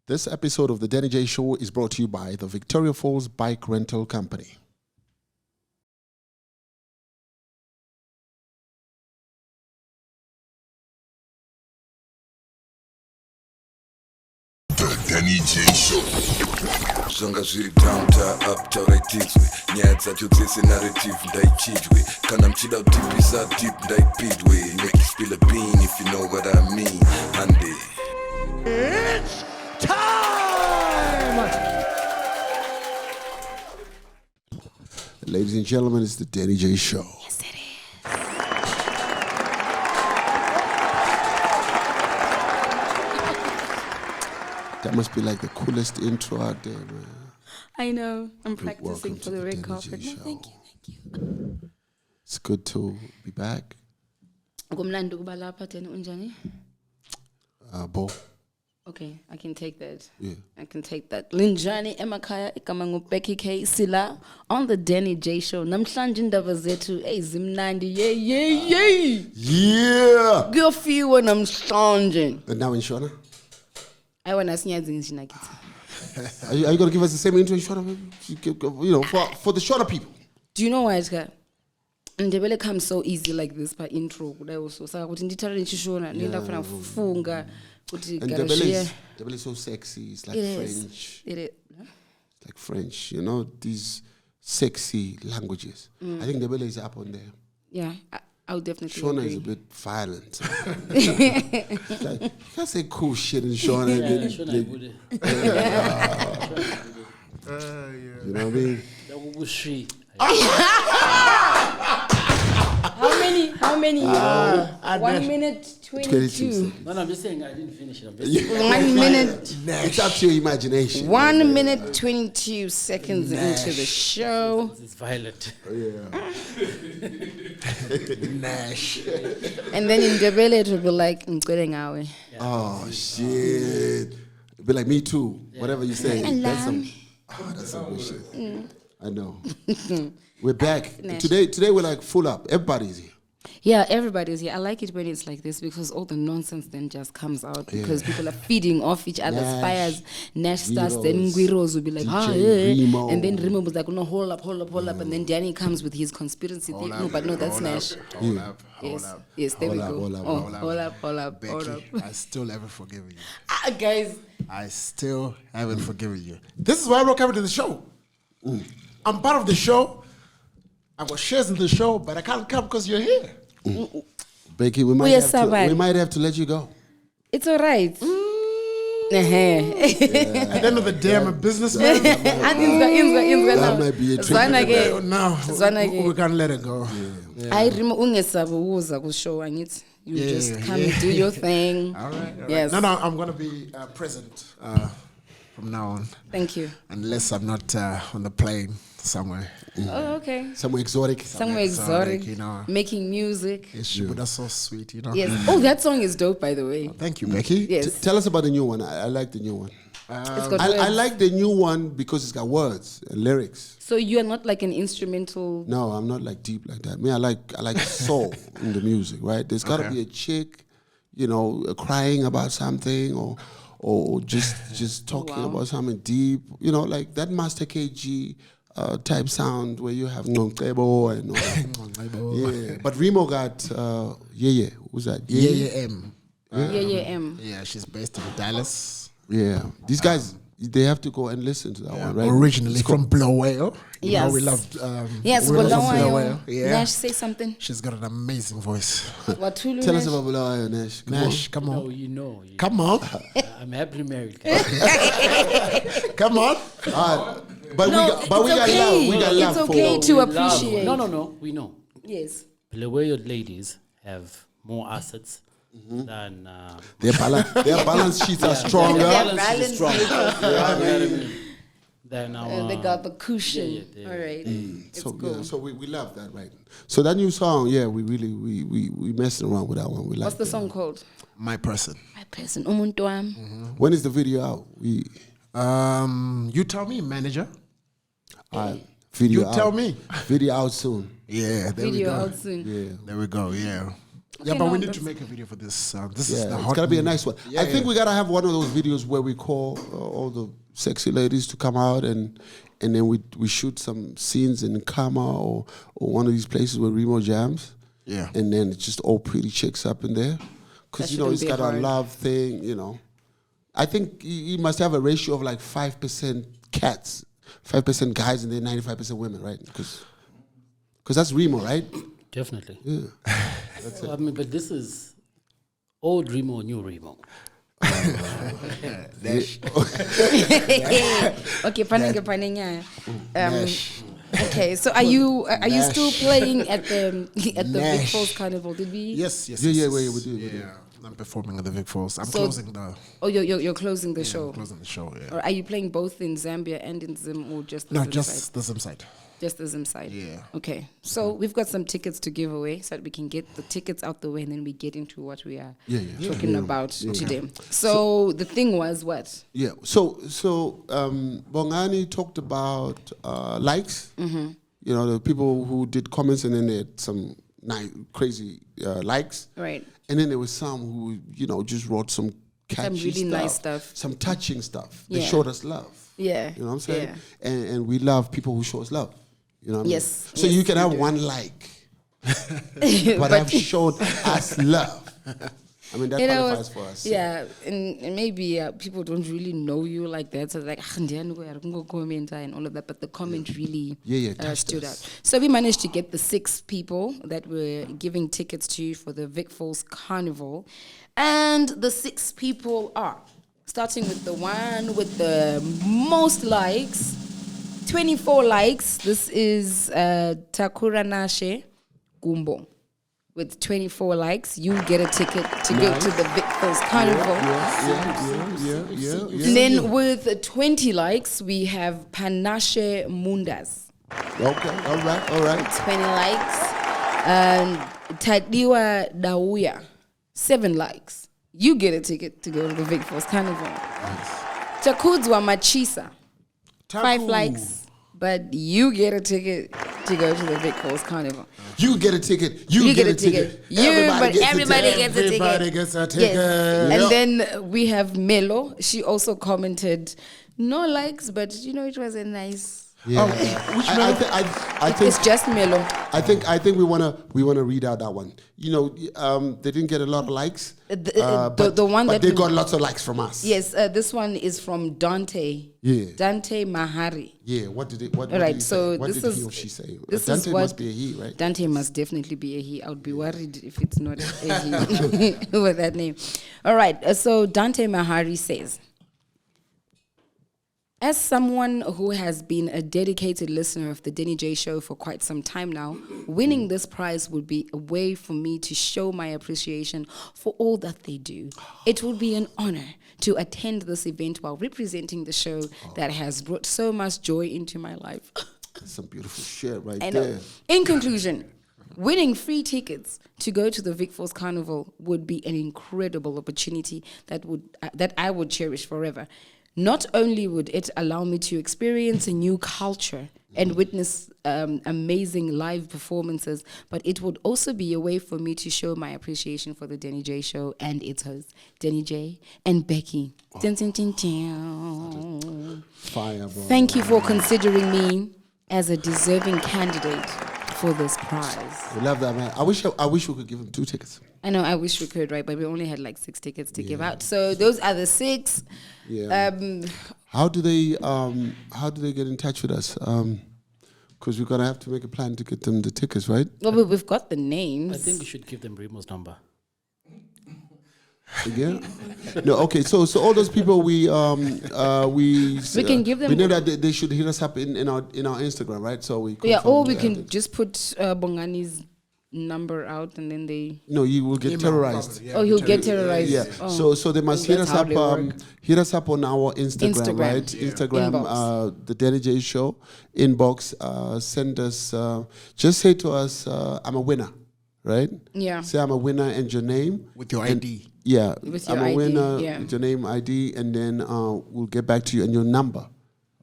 This episode of the Denny J Show is brought to you by the Victoria Falls Bike Rental Company. The Denny J Show. Zvanga zviri downtown uptown raitidzwe nyaya dzacho dzese narrative ndaichidwe kana mchida kutipisa deep ndaipidwe make you spill a bean if you know what I mean Hande. It's time! Ladies and gentlemen, it's the Denny J Show. Yes, it is. That must be like the coolest intro out there, man. I know. I'm practicing Welcome for to the the red Denny carpet. J No, Show. thank you. It's good to be back. Kumnandi ukuba lapha Denny unjani? Bo. Okay, I can take that. Yeah. I can take that. Linjani emakhaya igama nguBecky K Sila on the Denny J Show. Namhlanje indaba zethu ezimnandi. Yey. Yeah! Kuyofiwa namhlanje. And now in Shona? I want to sinyazi ngishina kithi. Are you going to give us the same intro in Shona? You know, for the Shona people. Do you know why it's got? Ndebele comes so easy like this by intro. Kudai also saka kuti nditare nchishona ndenda kufana kufunga kuti And garashia. Debele is so sexy. It's like It French. is. It is. It's like French. You know, these sexy languages. I think Debele is up on there. Yeah, I'll definitely Shona agree. is a bit violent. Like, you can't say cool shit in Shona. You know what I mean? How many? 1 minute 22. No, I'm just saying I didn't finish it. I'm just 1 minute. It's up to your imagination. 1 minute 22 seconds into the show. it's violent. Nash. And then in Debele it will be like ngicele ngawe. Oh, shit. Be like, me too. Whatever you say. That's some good shit. I know. We're back. Nash. Today we're like full up. Everybody's here. Yeah, everybody's here. I like it when it's like this because all the nonsense then just comes out because people are feeding off each other's Nash, fires. Nash starts, Zeros, then Guiros will be like, DJ Remo. and then Remo was like, no, hold up. And then Danny comes with his conspiracy theory. No, but no, that's Nash. Hold up. Yes, there we go. Hold up. Hold up. Becky, I still haven't forgiven you. Guys, I still haven't forgiven you. This is why I'm coming to the show. I'm part of the show. I've got shares in the show, but I can't come because you're here. Becky, we might have to let you go. it's all right. At the end of the day, I'm a businessman. That might be a trick. No, we can't let it go. I remember ungesabuza ku show angithi you just come do your thing. All right. Yes. No, I'm going to be present from now on. Thank you. Unless I'm not on the plane somewhere. Oh, okay. Somewhere exotic. Somewhere exotic, you know. Making music. But that's so sweet, you know. Yes. Oh, that song is dope, by the way. Thank you, Becky. Yes. Tell us about the new one. I like the new one. It's got I words. like the new one because it's got words and lyrics. So you're not like an instrumental. No, I'm not like deep like that. I like soul in the music, right? There's got to be a chick, you know, crying about something or just talking about something deep, you know, like that Master KG type sound where you have Ngonkebo and all that. Yeah, but Remo got who's that? M. Yeah, she's based in Dallas. Yeah, these guys they have to go and listen to that one, right? Originally from Bulawayo. You know, Yes. we loved. Yes, we love Bulawayo. Yeah. Nash, say something. She's got an amazing voice. Watulu Tell us Nash. about Bulawayo, Nash. Nash, come no, on. you know. Come on. I'm happily married. Come on. But we got love. We got love It's for okay to appreciate. No. We know. Yes. Bulawayo ladies have more assets than. their balance sheets are stronger. Yeah. balance is stronger. You know what I mean? Than our. And they got the cushion. Yeah. All right. It's So cool. yeah, so we love that, right? So that new song, yeah, we really we messing around with that one. We like. What's the song called? My person. My person. Umuntu wami. When is the video out? You tell me, manager. Video You out. tell me. Video out soon. Yeah, there we Video go. out soon. Yeah. There we go. Yeah. Yeah, Okay, but no, we need to that's- make a video for this. This is the Yeah, hot it's gotta be a move. nice one. Yeah, I think we gotta have one of those videos where we call all the sexy ladies to come out and then we shoot some scenes in Kama or one of these places where Remo jams. Yeah. And then it's just all pretty chicks up in there. Because, That you know, it's shouldn't got be a hard. love thing, you know. I think you must have a ratio of like 5% cats, 5% guys, and then 95% women, right? Because that's Remo, right? Definitely. Yeah. I mean, but this is old Remo, new Remo. Okay, panenga. Okay, so are you still playing at the Vic Nash. Falls Carnival? Did we? Yes. Yeah, yes, we yes. do. Yeah, I'm performing at the Vic Falls. I'm So- closing the Oh, you're closing the show. closing the show. Yeah. Or are you playing both in Zambia and in Zim, or just the No, Zim just side? the Zim side. Just the Zim side? Yeah. Okay, so we've got some tickets to give away so that we can get the tickets out the way and then we get into what we are talking about today. So the thing was what? Yeah. So Bongani talked about likes. Mm-hmm. You know, the people who did comments and then they had some crazy likes. Right. And then there was some who, you know, just wrote some catchy really stuff, nice stuff. some touching stuff. They Yeah. showed us love. Yeah. You know what I'm saying? Yeah. And we love people who show us love. You know what I mean? Yes. So Yes, you can we have do. one like, but have shown us love. I mean, that You know, qualifies for us. yeah, and maybe people don't really know you like that, so like comment and all of that, but the comment really touched stood us. out. So we managed to get the 6 people that were giving tickets to you for the Vic Falls Carnival, and the 6 people are starting with the one with the most likes, 24 likes. This is Takura Nashe Gumbo. With 24 likes, you get a ticket to go to the Vic Falls Carnival. Yeah. And then with 20 likes, we have Panashe Mundas. Okay, all right. 20 likes. And Tadiwa Dawuya, 7 likes. You get a ticket to go to the Vic Falls Carnival. Chakudzwa Machisa, 5 likes. But you get a ticket to go to the Vic Falls Carnival. You get a ticket. You get a ticket. Everybody gets a ticket. Everybody gets a ticket. Yes. And then we have Melo. She also commented, no likes, but you know, it was a nice. Yeah. I think It's just Melo. I think we wanna read out that one. You know, they didn't get a lot of likes. The one but that they we- got lots of likes from us. Yes, this one is from Dante. Yeah. Dante Mahari. Yeah. What did it? What All right, did he so say? What this did is he or she say? this Dante is what must be a he, right? Dante must definitely be a he. I would be worried if it's not a he with that name. All right, so Dante Mahari says, as someone who has been a dedicated listener of the Denny J Show for quite some time now, winning this prize would be a way for me to show my appreciation for all that they do. It would be an honor to attend this event while representing the show that has brought so much joy into my life. That's some beautiful shit right I know. there. In conclusion, winning free tickets to go to the Vic Falls Carnival would be an incredible opportunity that I would cherish forever. Not only would it allow me to experience a new culture and witness amazing live performances, but it would also be a way for me to show my appreciation for the Denny J Show and its hosts, Denny J and Becky. Dun, dun, dun, dun. Fire, bro. Thank you for considering me as a deserving candidate for this prize. We love that, man. I wish we could give him 2 tickets. I know, I wish we could, right? But we only had like 6 tickets to give out. So those are the 6. Yeah. How do they get in touch with us? Because we're gonna have to make a plan to get them the tickets, right? Well, we've got the names. I think we should give them Remo's number. Yeah. No. Okay. So all those people we can give them- We know that they should hit us up in our Instagram, right? So we. Yeah, confirm or we that. can just put Bongani's number out and then they... No, you will get terrorized. Yeah, Oh, he'll get terrorized. Yeah. Oh. So they must hit That's us how up. they work. Hit us up on our Instagram, Instagram. right? Yeah. Instagram, Inbox. the Denny J Show inbox. Send us. Just say to us, "I'm a winner," right? Yeah. Say I'm a winner and your name With your And- ID. Yeah. With I'm your a ID, winner. yeah. With your name, ID, and then we'll get back to you and your number.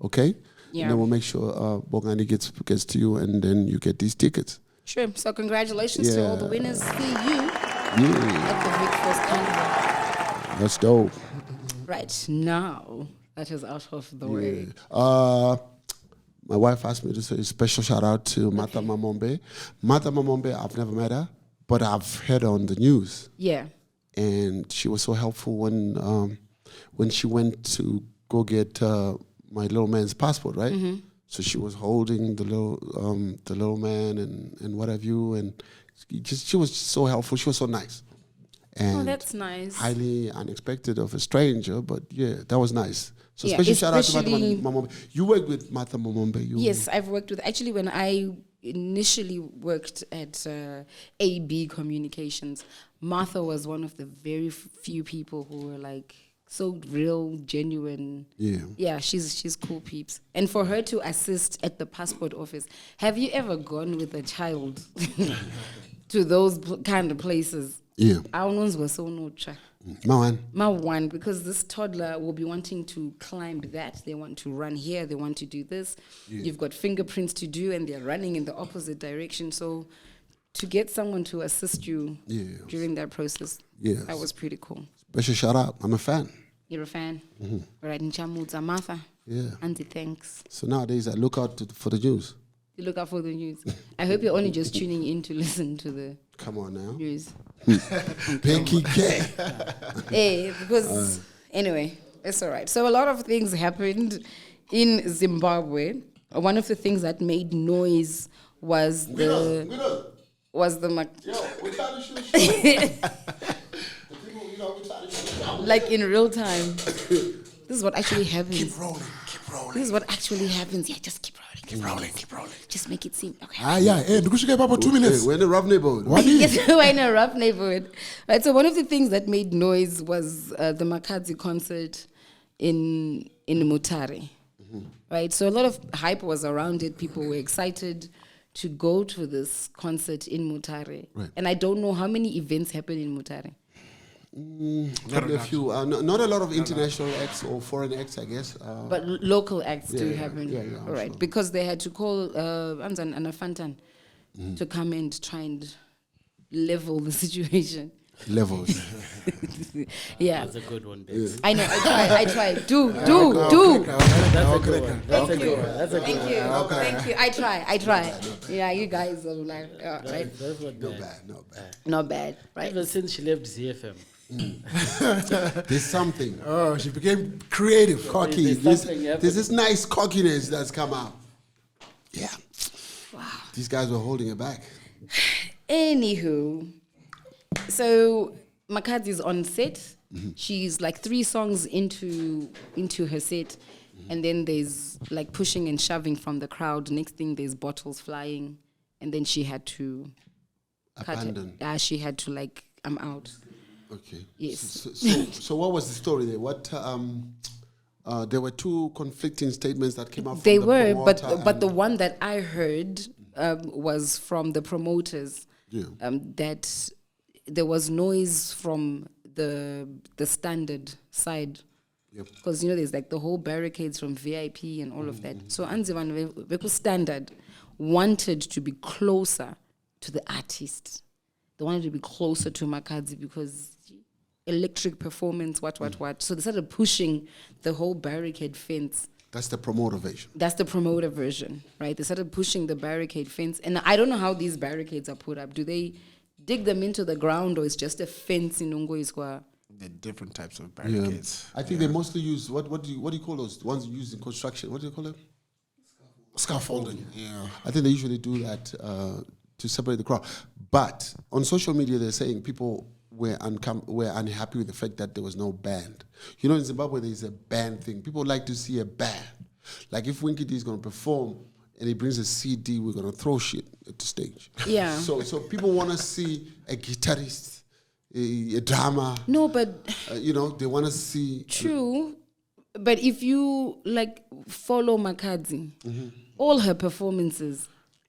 Okay. Yeah. And then we'll make sure Bongani gets to you, and then you get these tickets. Sure. So congratulations to all the Yeah. winners. See you at the Vic Falls Carnival. That's dope. Right now, that is out of the way. My wife asked me to say a special shout out to Mata Mamombe. Mata Mamombe, I've never met her, but I've heard her on the news. Yeah. And she was so helpful when she went to go get my little man's passport, right? Mm-hmm. So she was holding the little man and what have you, and she was so helpful. She was so nice. And that's nice. Highly unexpected of a stranger, but yeah, that was nice. So Yeah, special shout out to especially- Martha Mamombe. You worked with Martha Mamombe. Yes, I've worked with, actually when I initially worked at AB Communications, Martha was one of the very few people who were like so real, genuine. Yeah. Yeah, she's cool peeps. And for her to assist at the passport office, have you ever gone with a child to those kind of places? Yeah. Our ones were so nocha. Man. My one, because this toddler will be wanting to climb that. They want to run here. They want to do this. Yeah. You've got fingerprints to do, and they're running in the opposite direction. So to get someone to assist you during that process, that was pretty cool. Special shout out. I'm a fan. You're a fan? All right, Nchamudza, Martha. Yeah. Auntie, thanks. So nowadays I look out for the news. You look out for the news. I hope you're only just tuning in to listen to the Come on now. news. Pinky K. Hey, because anyway, it's all right. So a lot of things happened in Zimbabwe. One of the things that made noise was the like in real time. This is what actually happens. Keep rolling. This is what actually happens. Yeah, just keep rolling. Keep rolling. Just make it seem okay. Ndikushike papa 2 minutes. We're in a rough neighborhood. Yes, we're in a rough neighborhood. Right. So one of the things that made noise was the Makadzi concert in Mutare. Right. So a lot of hype was around it. People were excited to go to this concert in Mutare. Right. And I don't know how many events happen in Mutare. Probably a few. Not a lot of international acts or foreign acts, I guess. But local acts do yeah, happen. yeah, All right. sure. Because they had to call Anzan Anafantan to come and try and level the situation. Levels. Yeah. That's a good one, babe. I know. I try. Do. That's a good one. Thank you. Thank you. I try. Yeah, you guys are like, right? That's not bad. Not bad, right? Ever since she left ZFM. There's something. Oh, she became creative. Cocky. There's something happening. There's this nice cockiness that's come out. Yeah. Wow. These guys were holding it back. Anywho, so Makadzi's on set. She's like 3 songs into her set, and then there's like pushing and shoving from the crowd. Next thing, there's bottles flying, and then she had to Abandon. she had to like, I'm out. Okay. Yes. So what was the story there? What there were 2 conflicting statements that came out. They from the were, promoter but the one that I heard was from the promoters. Yeah. That there was noise from the standard side. Yep. Because there's like the whole barricades from VIP and all of that. So Anzivan Veku Standard wanted to be closer to the artist. They wanted to be closer to Makadzi because electric performance, what. So they started pushing the whole barricade fence. That's the promoter version. That's the promoter version, right? They started pushing the barricade fence. And I don't know how these barricades are put up. Do they dig them into the ground, or it's just a fence in Ungoiswa? The different types of Yeah. barricades. I think they mostly use what do you call those ones used in construction? What do you call them? Scaffolding. Yeah. I think they usually do that to separate the crowd. But on social media, they're saying people were unhappy with the fact that there was no band. In Zimbabwe, there's a band thing. People like to see a band. Like if Winky D is going to perform and he brings a CD, we're going to throw shit at the stage. Yeah. So people want to see a guitarist, a drummer. No, but They want to see. true. But if you follow Makadzi, all her performances,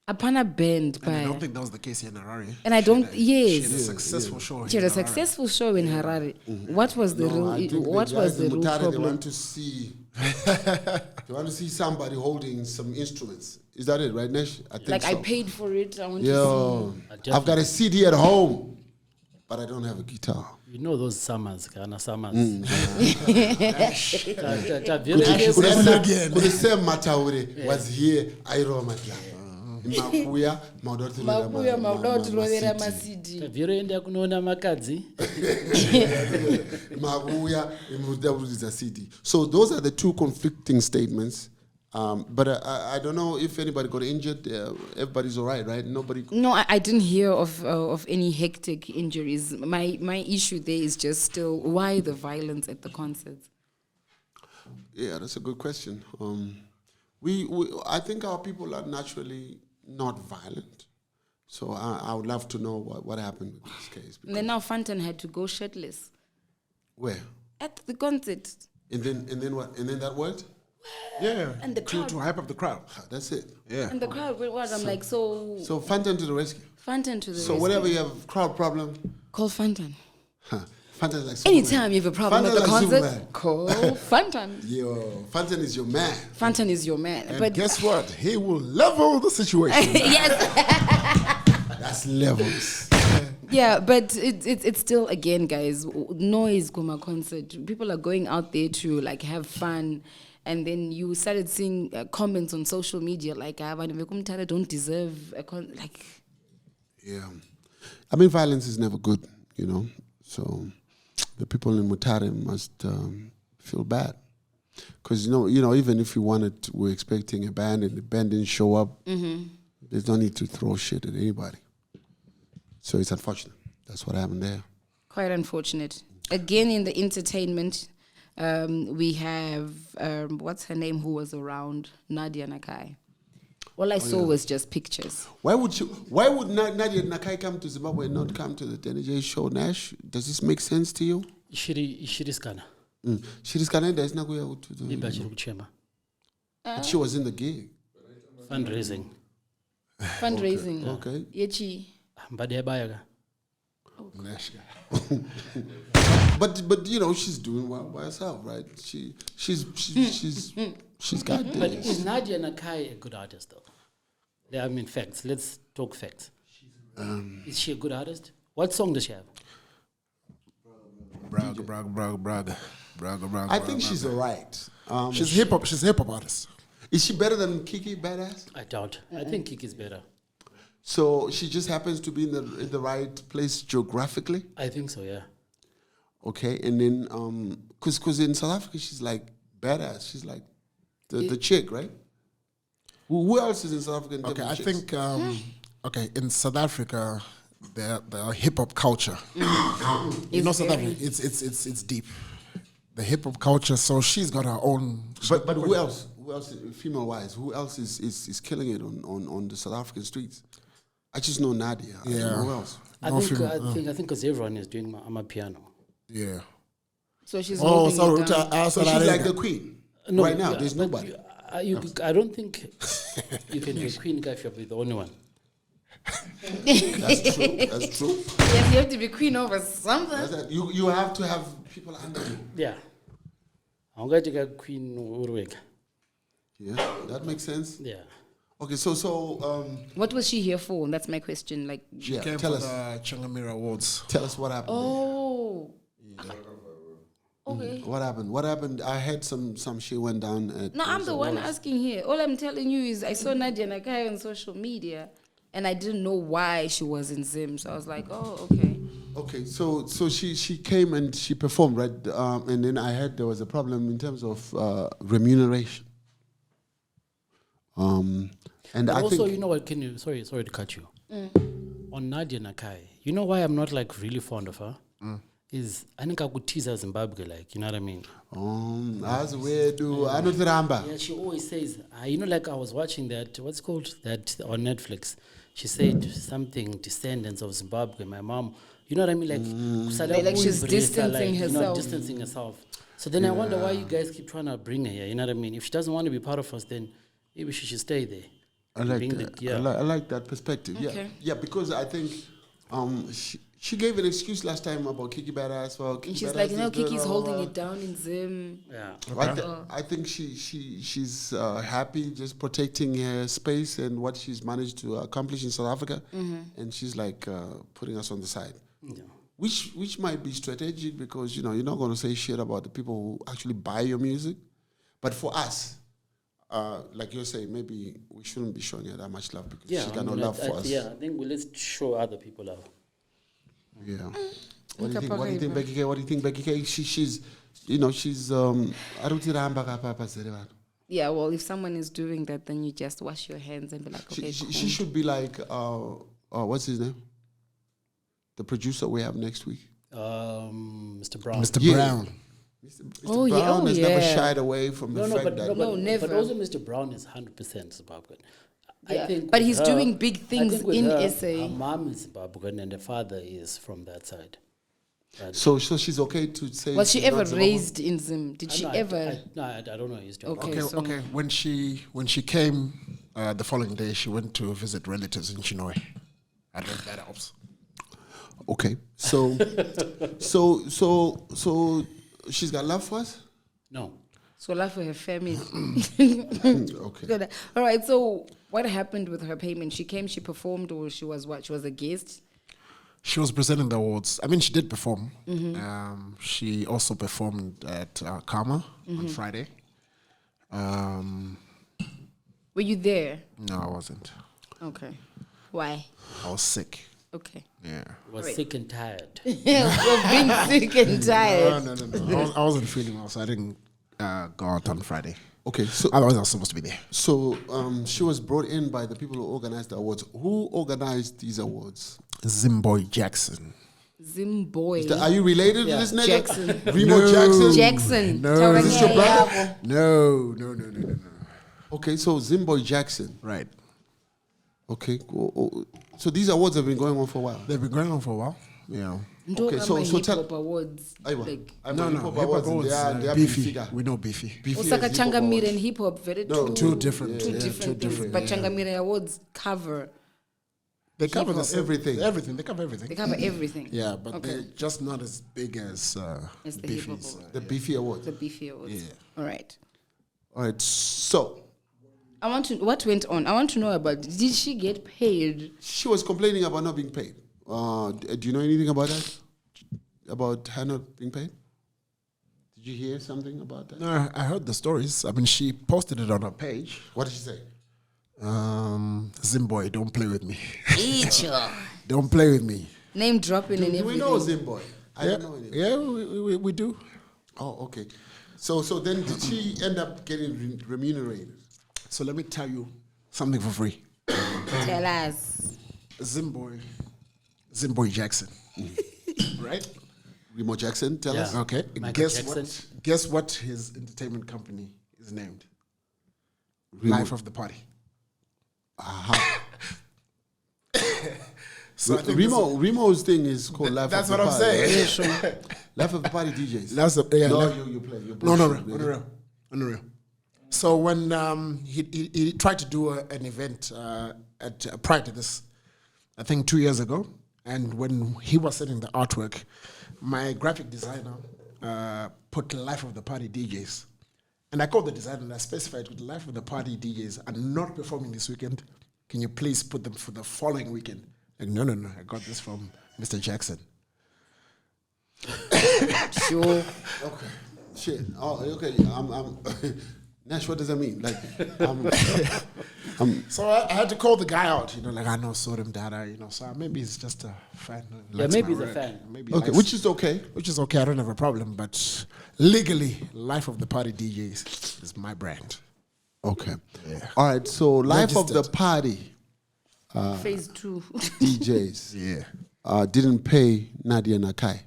apana band And I by. don't think that was the case here in Harare. And I don't. She had a Yes, successful show. she had a successful show in Harare. What was the No, I real? think What the was guys the in real Mutare, They problem? want to see. They want to see somebody holding some instruments. Is that it, right, Nesh? I think Like so. I paid for it. I want Yo, to I've got a CD at home. but I don't have a guitar. You know those summers, Ghana summers. Kulise Mataure was here, I Roma. Makuya, Mabuya maudotrovera masidi. Taviroenda kunoona makadzi. Makuya, Mudabuza City. So those are the two conflicting statements. But I don't know if anybody got injured. Everybody's all right? Nobody. No, I didn't hear of any hectic injuries. My issue there is just still why the violence at the concerts. Yeah, that's a good question. I think our people are naturally not violent. So I would love to know what happened with this case. And then now Fantan had to go shirtless. Where? At the concert. And then what? And then that worked? Yeah. And the crowd. To hype up the crowd. That's it. Yeah. And the crowd, what? I'm like, so Fantan to the rescue. Fantan to the So rescue. whenever you have crowd problem, Call Fantan. Fantan's like Superman. Anytime you have a problem Fantan's at the like concert, Superman. call Fantan. Yo, Fantan is your man. Fantan is your man. And but guess what? He will level the situation. yes. That's levels. Yeah, but it's still, again, guys, noise Goma concert. People are going out there to like have fun. And then you started seeing comments on social media like, don't deserve a like. Yeah. I mean, violence is never good, So the people in Mutare must feel bad. Because, even if we're expecting a band and the band didn't show up, there's no need to throw shit at anybody. So it's unfortunate. That's what happened there. Quite unfortunate. Again, in the entertainment, we have, what's her name, who was around? Nadia Nakai. All I saw was just pictures. Why would Nadia Nakai come to Zimbabwe and not come to the Denny show, Nash? Does this make sense to you? Shiriskana. Shiriskana is not going to do. But she was in the gig. Fundraising. Okay. Yechi. Mbadiabayaga. But she's doing well by herself, right? She's got this. But is Nadia Nakai a good artist though? I mean facts. Let's talk facts. Is she a good artist? What song does she have? Braga. I think she's alright. She's hip hop artist. Is she better than Kiki Badass? I doubt. I think Kiki's better. So she just happens to be in the right place geographically? I think so, yeah. Okay, and then, because in South Africa, she's like badass. She's like the chick, right? Who else is in South Africa? Okay, I think, in South Africa, the hip hop culture. South Africa, it's deep. The hip hop culture, so she's got her own. But who else? Who else, female wise? Who else is killing it on the South African streets? I just know Nadia. I don't know who else. I think because everyone is doing piano. Yeah. So she's holding it down. So she's like the queen. No, right now, yeah, there's nobody. I don't think you can be a queen if you're the only one. That's true. Yes, you have to be queen over something. You have to have people under you. Yeah. I'm going to get queen Urweg. Yeah, that makes sense. Yeah. Okay, so what was she here for? That's my question. Like, She came tell for us. the Changamire Awards. Tell us what happened. oh, okay. What happened? What happened? I heard some shit went down. No, I'm the one asking here. All I'm telling you is I saw Nadia Nakai on social media, and I didn't know why she was in Zim. So I was like, oh, okay. Okay, so she came and she performed, right? And then I heard there was a problem in terms of remuneration. And But I also, think you know what? Sorry to cut you. On Nadia Nakai, you know why I'm not like really fond of her? Is I think I could tease her Zimbabwe, like, you know what I mean? as we do, I know Ramba. Yeah, she always says, like I was watching that, what's called that on Netflix. She said something, descendants of Zimbabwe, my mom. You know what I mean? Like she's distancing herself. Distancing herself. So then I wonder why you guys keep trying to bring her here. You know what I mean? If she doesn't want to be part of us, then maybe she should stay there. I like that. I like that perspective. Okay. Yeah, because I think she gave an excuse last time about Kiki Badass. Well, And she's like, Kiki's holding it down in Zim. Yeah. I think she's happy just protecting her space and what she's managed to accomplish in South Africa, and she's like putting us on the side. Yeah. which might be strategic because you're not going to say shit about the people who actually buy your music. But for us, like you're saying, maybe we shouldn't be showing her that much love because she got no love for us. Yeah, I think let's show other people love. Yeah. What do you think, Becky K? What do you think, Becky K? She's Yeah, well, if someone is doing that, then you just wash your hands and be like, okay, she should be like, what's his name? The producer we have next week. Mr. Brown. Mr. Brown. Mr. Brown has never shied away from the fact that... never. But also Mr. Brown is 100% Zimbabwean. Yeah. I think but he's her, doing big things in SA. Her mom is Zimbabwean and the father is from that side. So she's okay to say... Was she ever raised in Zim? Did she ever... I don't know his job. Okay. When she came the following day, she went to visit relatives in Chinoy. I don't know if that helps. Okay. So she's got love for us? No. So love for her family. Okay. All right, so what happened with her payment? She came, she performed, or she was what? She was a guest? She was presenting the awards. I mean, she did perform. She also performed at Karma on Friday. Were you there? No, I wasn't. Okay. Why? I was sick. Okay. Yeah. Was sick and tired. We're being sick and tired. No. I wasn't feeling well, so I didn't go out on Friday. Okay, so otherwise I was supposed to be there. So she was brought in by the people who organized the awards. Who organized these awards? Zimbo Jackson. Zimbo. Are you related to this nigga? Jackson. Remo Jackson? Jackson. No. Is this your brother? No. Okay, so Zimbo Jackson. Right. Okay, cool. So these awards have been going on for a while? They've been going on for a while. Yeah. Okay, so tell... Hip-hop awards. Like, no. Hip-hop awards. They are Beefy. We know Beefy. Osaka Changamire and hip-hop, very two different things. But Changamire awards cover... They cover everything. They cover everything. They cover everything. Yeah, but they're just not as big as the Beefy's. The Beefy Awards. The Beefy Awards. Yeah. All right. So... what went on? I want to know about, did she get paid? She was complaining about not being paid. Do you know anything about that? About her not being paid? Did you hear something about that? No, I heard the stories. I mean, she posted it on her page. What did she say? Zimboy, don't play with me. Eacher. Don't play with me. Name dropping and everything. Do we know Zimboy? I don't know anything. Yeah, we do. Oh, okay. So then did she end up getting remunerated? So let me tell you something for free. Tell us. Zimbo Jackson. Right? Remo Jackson, tell us. Okay. Michael Jackson. Guess what his entertainment company is named? Life of the Party. So Remo's thing is called Life of the Party. That's what I'm saying. Life of the Party DJs. You play. On the real. So when he tried to do an event prior to this, I think 2 years ago, and when he was setting the artwork, my graphic designer put Life of the Party DJs. And I called the designer and I specified with Life of the Party DJs are not performing this weekend. Can you please put them for the following weekend? Like, no. I got this from Mr. Jackson. Sure. Okay. Shit. Oh, okay. I'm Nash, what does that mean? Like, So I had to call the guy out, like I know Sodom Dada, so maybe he's just a fan. Maybe he's a fan. Maybe okay, which is okay. I don't have a problem, but legally, Life of the Party DJs is my brand. Okay. Yeah. All right, so Life of the Party Phase 2. DJs didn't pay Nadia Nakai,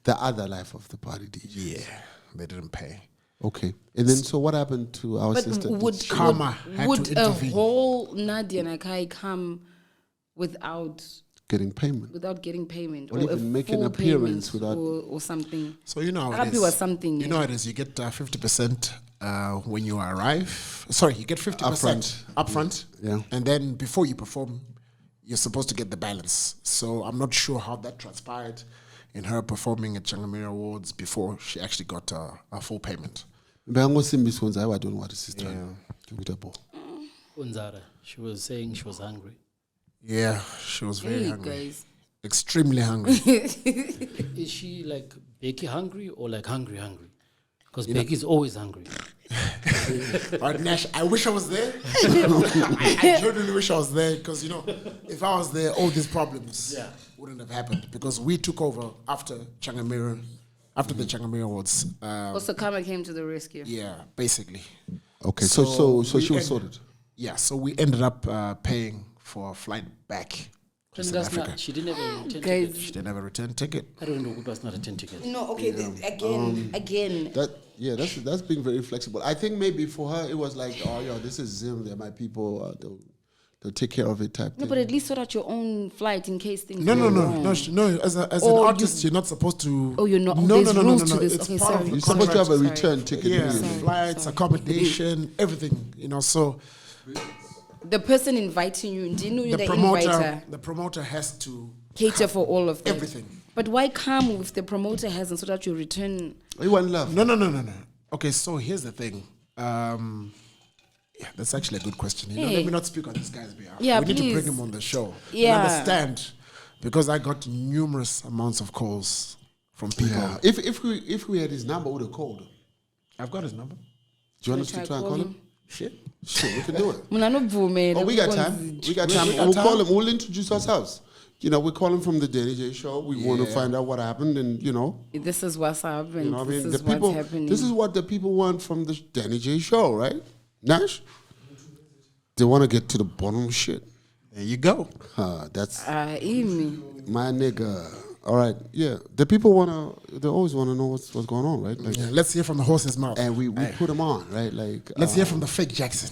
the other Life of the Party DJ. Yeah, they didn't pay. Okay. And then, so what happened to our sister? Would Karma had would to a intervene. whole Nadia Nakai come without Getting payment. getting payment? Or a even make an full appearance payment without... or something? So you know how it Happy is. was something. You know how it is. You get 50% when you arrive. Sorry, you get 50% upfront. Yeah. And then before you perform, you're supposed to get the balance. So I'm not sure how that transpired in her performing at Changamire Awards before she actually got a full payment. I don't know what the sister. Unzara, she was saying she was hungry. Yeah, she was very Hey hungry. guys. Extremely hungry. Is she like Becky hungry or like hungry? Because Becky's always hungry. All right, Nash, I wish I was there. I genuinely wish I was there because, if I was there, all these problems wouldn't have happened because we took over after Changamire, after the Changamire Awards. Also, Karma came to the rescue. Yeah, basically. Okay, so we she was sorted. Yeah, so we ended up paying for a flight back to And South that's Africa. not, she didn't have a return Guys. ticket. She didn't have a return ticket. I don't know, it was not a 10 ticket. No, okay, again. That's being very flexible. I think maybe for her it was like, oh yeah, this is Zim, they're my people, they'll take care of it type No, thing. but at least sort out your own flight in case things No. go wrong. As an Or artist, you're not supposed to. Oh, you're not. No, there's no. rules to this. It's Okay, part sorry. of the You're supposed to have a contract. return ticket. Yeah, immediately. flights, accommodation, everything. So The person inviting you, do you know the the promoter, inviter? the promoter has to Cater for all of that. everything. But why come if the promoter hasn't so that you return? You want love? No. Okay, so here's the thing. Yeah, that's actually a good question. Hey. Let me not speak on this guy's behalf. Yeah, we need to please. bring him on the show. Yeah. And understand, because I got numerous amounts of calls from people. Yeah. If we had his number, we would have called him. I've got his number. Do you want us Shall I to try and call call him? him? Shit, we can do it. Muna no vume, Oh, we got time. We got time. We'll call him. We'll introduce ourselves. We call him from the Denny J show. We want to find out what happened, and This is what's happened. what I This mean. is The people. what's happening. This is what the people want from the Denny J show, right? Nash. They want to get to the bottom of shit. There you go. That's Amy. my nigga. All right, yeah. The people they always want to know what's going on, right? Like, Yeah, let's hear from the horse's mouth. and we put them on, right? Like, Let's hear from the fake Jackson.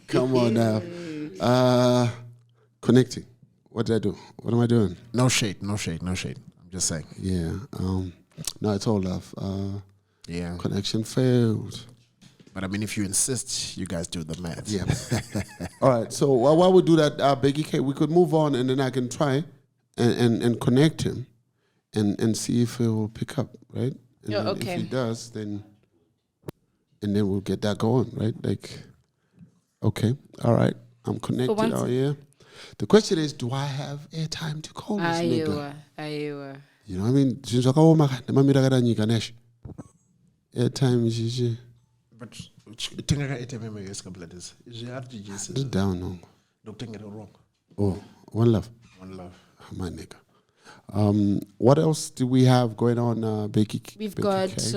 come on now. Connecting. What did I do? What am I doing? No shade. I'm just saying. Yeah. No, it's all love. Yeah. Connection failed. But I mean, if you insist, you guys do the math. Yeah. All right. So while we do that, Becky K, we could move on, and then I can try and connect him, and see if he will pick up, right? And Yeah, then okay. If he does, then we'll get that going, right? Like, okay, all right, I'm connected. once- Oh yeah. The question is, do I have airtime to call this nigga? Ayiwa. You know what I mean? Since airtime is But Tengaka ATM is couple letters. Is the RTG it's down now. don't think it wrong. Oh, one love. One love. My nigga. What else do we have going on, Becky? We've Becky got K?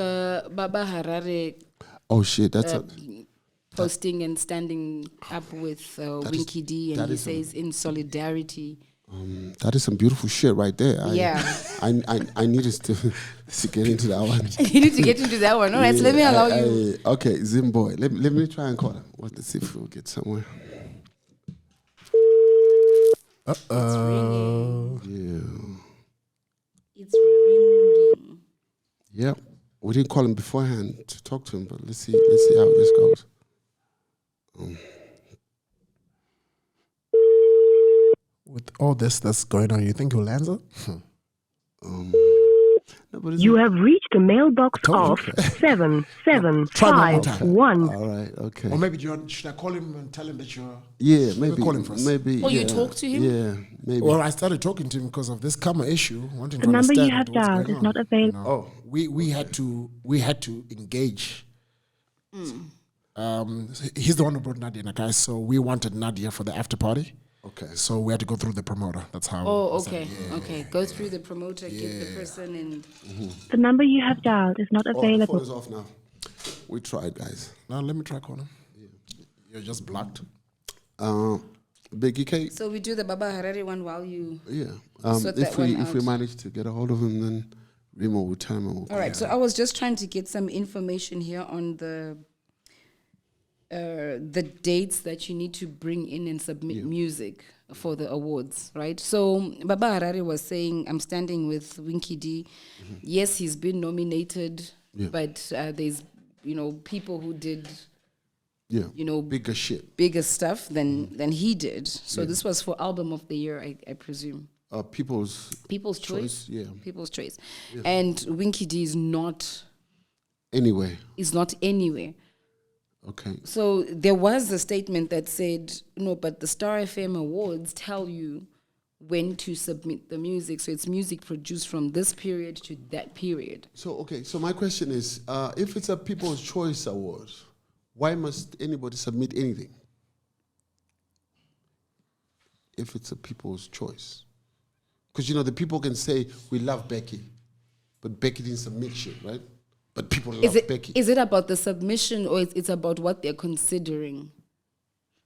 Baba Harare Oh shit, that's posting and standing up with Winky D, and that he is says in solidarity. that is some beautiful shit right there. Yeah. I need us to get into that one. You need to get into that one. All right, so let me allow you. Okay, Zimbo. Let me try and call him. Let's see if we'll get somewhere. It's ringing. Yeah. It's ringing. Yep. We didn't call him beforehand to talk to him, but let's see how this goes. With all this that's going on, you think he'll answer? No, but it's You have reached a mailbox Told of you. 7751. all right. Okay. Or maybe should I call him and tell him that you're... Yeah, maybe. call him first. Maybe. Oh, you yeah. talk to him? Yeah, maybe. Well, I started talking to him because of this karma issue, wanting The to number you understand have what's dialed going is not on. available. Oh, We had to engage. He's the one who brought Nadia Nakai, so we wanted Nadia for the after party. okay. So we had to go through the promoter. That's how. Oh, that's how- okay. Okay. Go through the promoter, get the person, and The number you have dialed is not Oh, the phone available. is off now. We tried, guys. Now let me try calling. You're just blocked. Biggie K. so we do the Baba Harare one while you. Yeah. Sort If that we one if we out. manage to get a hold of him, then Remo will tell him. And we'll All right. So I was just trying to get some information here on the dates that you need to bring in and submit music for the awards, right? So Baba Harare was saying, I'm standing with Winky D. Yes, he's been nominated, but there's, people who did, Yeah. bigger shit. stuff than he did. So this was for album of the year, I presume. People's People's Choice. yeah. People's Choice. And Winky D is not Anyway. anywhere. Okay. So there was a statement that said, no, but the Star FM Awards tell you when to submit the music. So it's music produced from this period to that period. So my question is, if it's a People's Choice Award, why must anybody submit anything? If it's a people's choice. Because, the people can say, we love Becky, but Becky didn't submit shit, right? But people love Becky. Is it about the submission, or it's about what they're considering?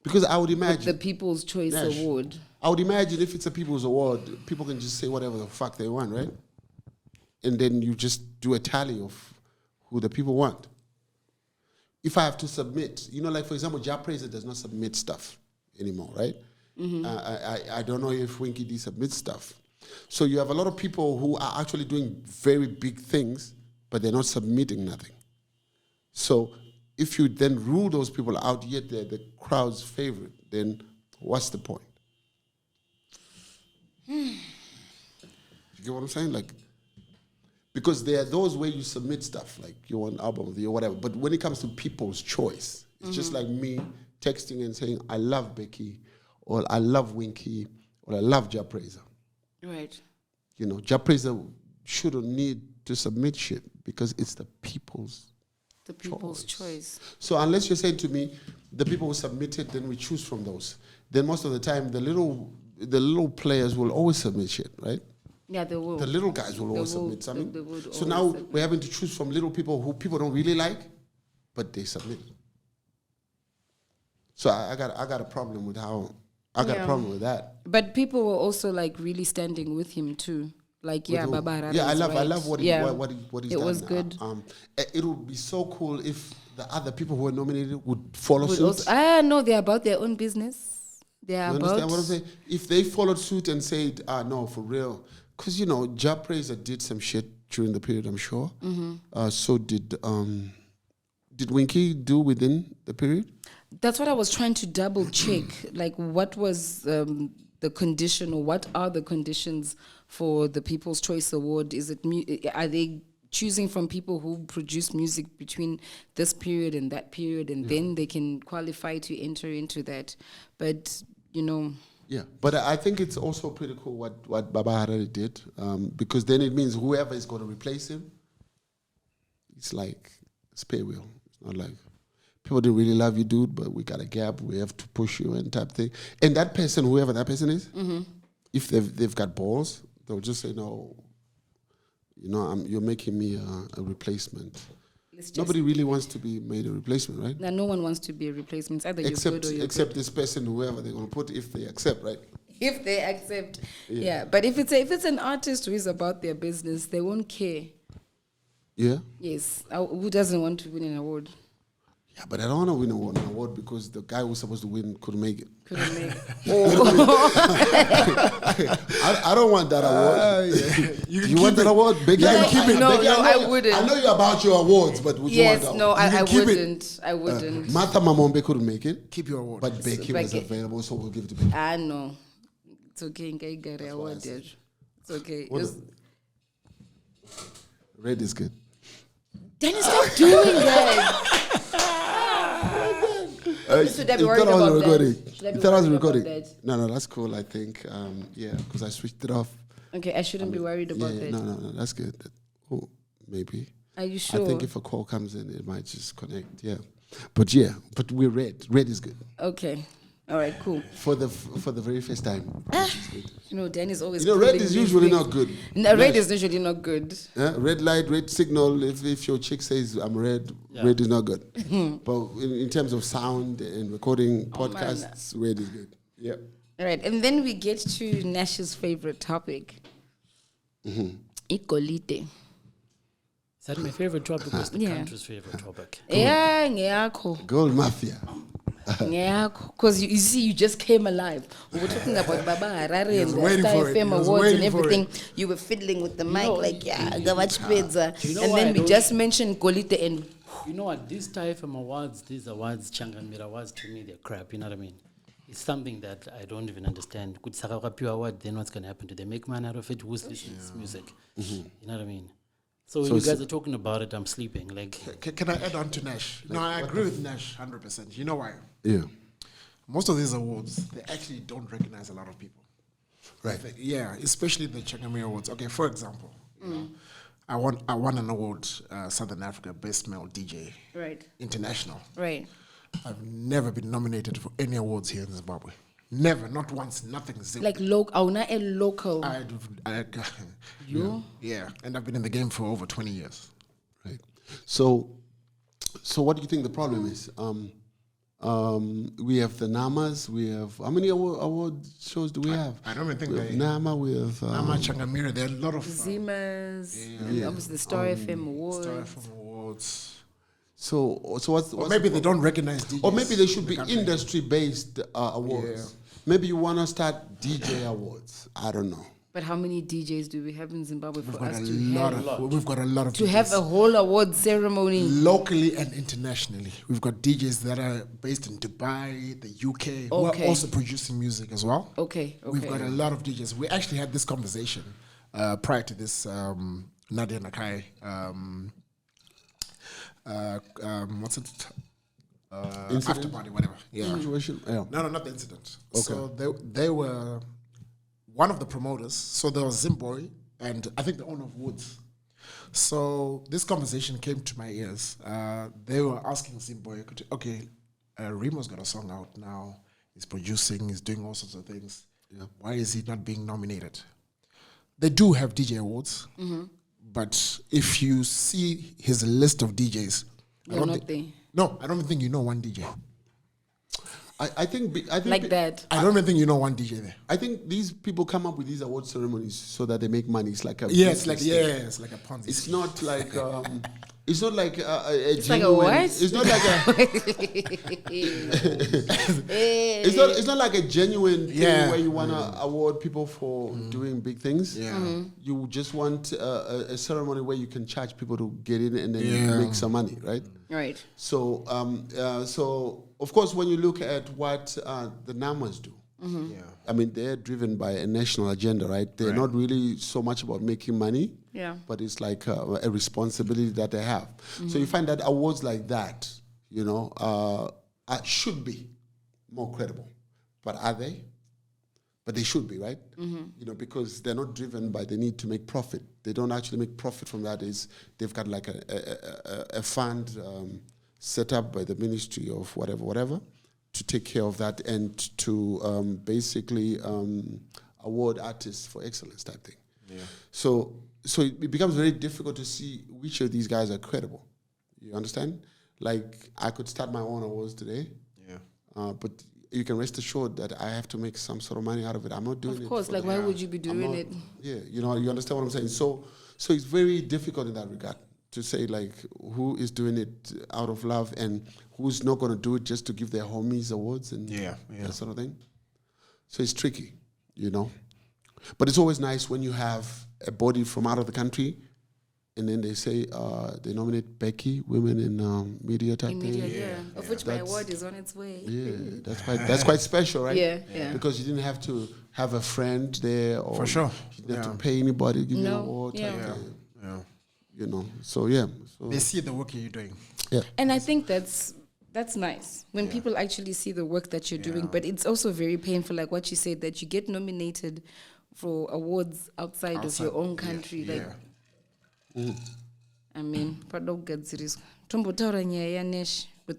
Because I would imagine... the People's Choice Award. I would imagine if it's a People's Award, people can just say whatever the fuck they want, right? And then you just do a tally of who the people want. If I have to submit, like, for example, Ja Praiser does not submit stuff anymore, right? Mm-hmm. I don't know if Winky D submits stuff. So you have a lot of people who are actually doing very big things, but they're not submitting nothing. So if you then rule those people out, yet they're the crowd's favorite, then what's the point? You get what I'm saying? Like, because there are those where you submit stuff, like you want album of the year, whatever. But when it comes to People's Choice, it's just like me texting and saying, I love Becky, or I love Winky, or I love Ja Praiser. Right. Ja Praiser shouldn't need to submit shit because it's the people's choice. So unless you're saying to me, the people who submitted, then we choose from those. Then most of the time, the little players will always submit shit, right? Yeah, they will. The little guys will always submit something. They so now we're having to choose from little people who people don't really like, but they submit. So I got a problem with how... I got a problem with that. But people were also like really standing with him too. Like, Baba Harare. Yeah, I love what he's It done. was good. It would be so cool if the other people who were nominated would follow suit. No, they're about their own business. You understand what I'm saying? If they followed suit and said, no, for real. Because, Ja Praiser did some shit during the period, I'm sure. Mm-hmm. So did Winky do within the period? That's what I was trying to double check. Like, what was the condition, or what are the conditions for the People's Choice Award? Are they choosing from people who produce music between this period and that period, and then they can qualify to enter into that? But Yeah, but I think it's also pretty cool what Baba Harare did, because then it means whoever is going to replace him, it's like spare wheel. It's not like people didn't really love you, dude, but we got a gap. We have to push you and type thing. And that person, whoever that person is, if they've got balls, they'll just say, no, you're making me a replacement. Nobody really wants to be made a replacement, right? No one wants to be a replacement. It's either you're good or you're except good. This person, whoever they're going to put, if they accept, right? If they accept, yeah. But if it's an artist who is about their business, they won't care. Yeah? Yes. Who doesn't want to win an award? Yeah, but I don't want to win an award because the guy who's supposed to win couldn't make it. I don't want that award. You want that award? Becky, keep it. No, Becky, I wouldn't. I know you're about your awards, but would you want that? I wouldn't. I wouldn't. Martha Mamombe couldn't make it. Keep your award. But Becky was available, so we'll give it to Becky. No. It's okay. I get an award there. It's okay. Red is good. Denny, stop doing that. Should I be worried about that? You thought I was recording? No, that's cool, I think. Because I switched it off. Okay, I shouldn't be worried about that. No, that's good. Oh, maybe. Are you sure? I think if a call comes in, it might just connect, But we're red. Red is good. Okay. All right, cool. For the very first time. Danny's always. Red is usually not good. No, red is usually not good. Red light, red signal. If your chick says I'm red, red is not good. But in terms of sound and recording podcasts, red is good. Yeah. All right, and then we get to Nash's favorite topic. Ikolite. Is that my favorite topic? What's the country's favorite topic? Gold Mafia. Yeah, because you see, you just came alive. We were talking about Baba Harare and the Star FM Awards and everything. You were fiddling with the mic and then we just mentioned Kolite and... You know what? These Star FM Awards, these awards, Changamire awards, to me, they're crap. You know what I mean? It's something that I don't even understand. Could Sakaka Pure Award, then what's going to happen? Do they make money out of it? Who's listening to this music? You know what I mean? So when you guys are talking about it, I'm sleeping. Can I add on to Nash? No, I agree with Nash 100%. You know why? Yeah. Most of these awards, they actually don't recognize a lot of people. Right. Yeah, especially the Changamire Awards. Okay, for example, you know, I won an award, Southern Africa Best Male DJ. Right. International. Right. I've never been nominated for any awards here in Zimbabwe. Never, not once, nothing. Like local, not a local. Yeah, and I've been in the game for over 20 years. Right. So what do you think the problem is? We have the Namas. We have how many award shows do we have? I don't even think we have they. Nama. We have Nama, Changamire. There are a lot of Zimas, obviously the Star FM Awards. Star FM Awards. So what's maybe they don't recognize DJs. Or maybe they should be industry-based awards. Yeah. Maybe you want to start DJ awards. I don't know. But how many DJs do we have in Zimbabwe We've for got us a to lot have? we've got a lot of To DJs. have a whole award ceremony. Locally and internationally. We've got DJs that are based in Dubai, the UK, who are also producing music as well. Okay. We've got a lot of DJs. We actually had this conversation prior to this Nadia Nakai. What's it? After party, whatever. Yeah. Situation? Yeah. No, not the incident. Okay. So they were one of the promoters. So there was Zimbo and I think the owner of Woods. So this conversation came to my ears. They were asking Zimbo, okay, Remo's got a song out now. He's producing, he's doing all sorts of things. Yeah. Why is he not being nominated? They do have DJ awards, but if you see his list of DJs, I don't even think you know one DJ. I think like that. I don't even think you know one DJ there. I think these people come up with these award ceremonies so that they make money. It's like a it's like a Ponzi. It's not like it's not like a It's genuine. like a what? It's not like a. it's not like a genuine thing where you wanna award people for doing big things. Yeah. You just want a ceremony where you can charge people to get in and then make some money, right? Right. So so of course when you look at what the Namas do. I mean, they're driven by a national agenda, right? They're not really so much about making money, but it's like a responsibility that they have. So you find that awards like that, you know, should be more credible. But are they? But they should be, right? You know, because they're not driven by the need to make profit. They don't actually make profit from that. They've got like a fund set up by the ministry of whatever, to take care of that and to basically award artists for excellence type thing. Yeah. So it becomes very difficult to see which of these guys are credible. You understand? Like I could start my own awards today. Yeah. But you can rest assured that I have to make some sort of money out of it. I'm not doing it. Of course, like why would you be doing it? Yeah, you know, you understand what I'm saying? So it's very difficult in that regard to say like who is doing it out of love and who's not going to do it just to give their homies awards and that sort of thing. So it's tricky, you know. But it's always nice when you have a body from out of the country and then they say they nominate Becky, women in media type thing. Of which my award is on its way. Yeah, that's quite special, right? Yeah. Because you didn't have to have a friend there or for sure. You didn't have to pay anybody to give you an award type thing. You know, so they see the work you're doing. Yeah, and I think that's nice when people actually see the work that you're doing. But it's also very painful, like what you said, that you get nominated for awards outside of your own country. I mean, with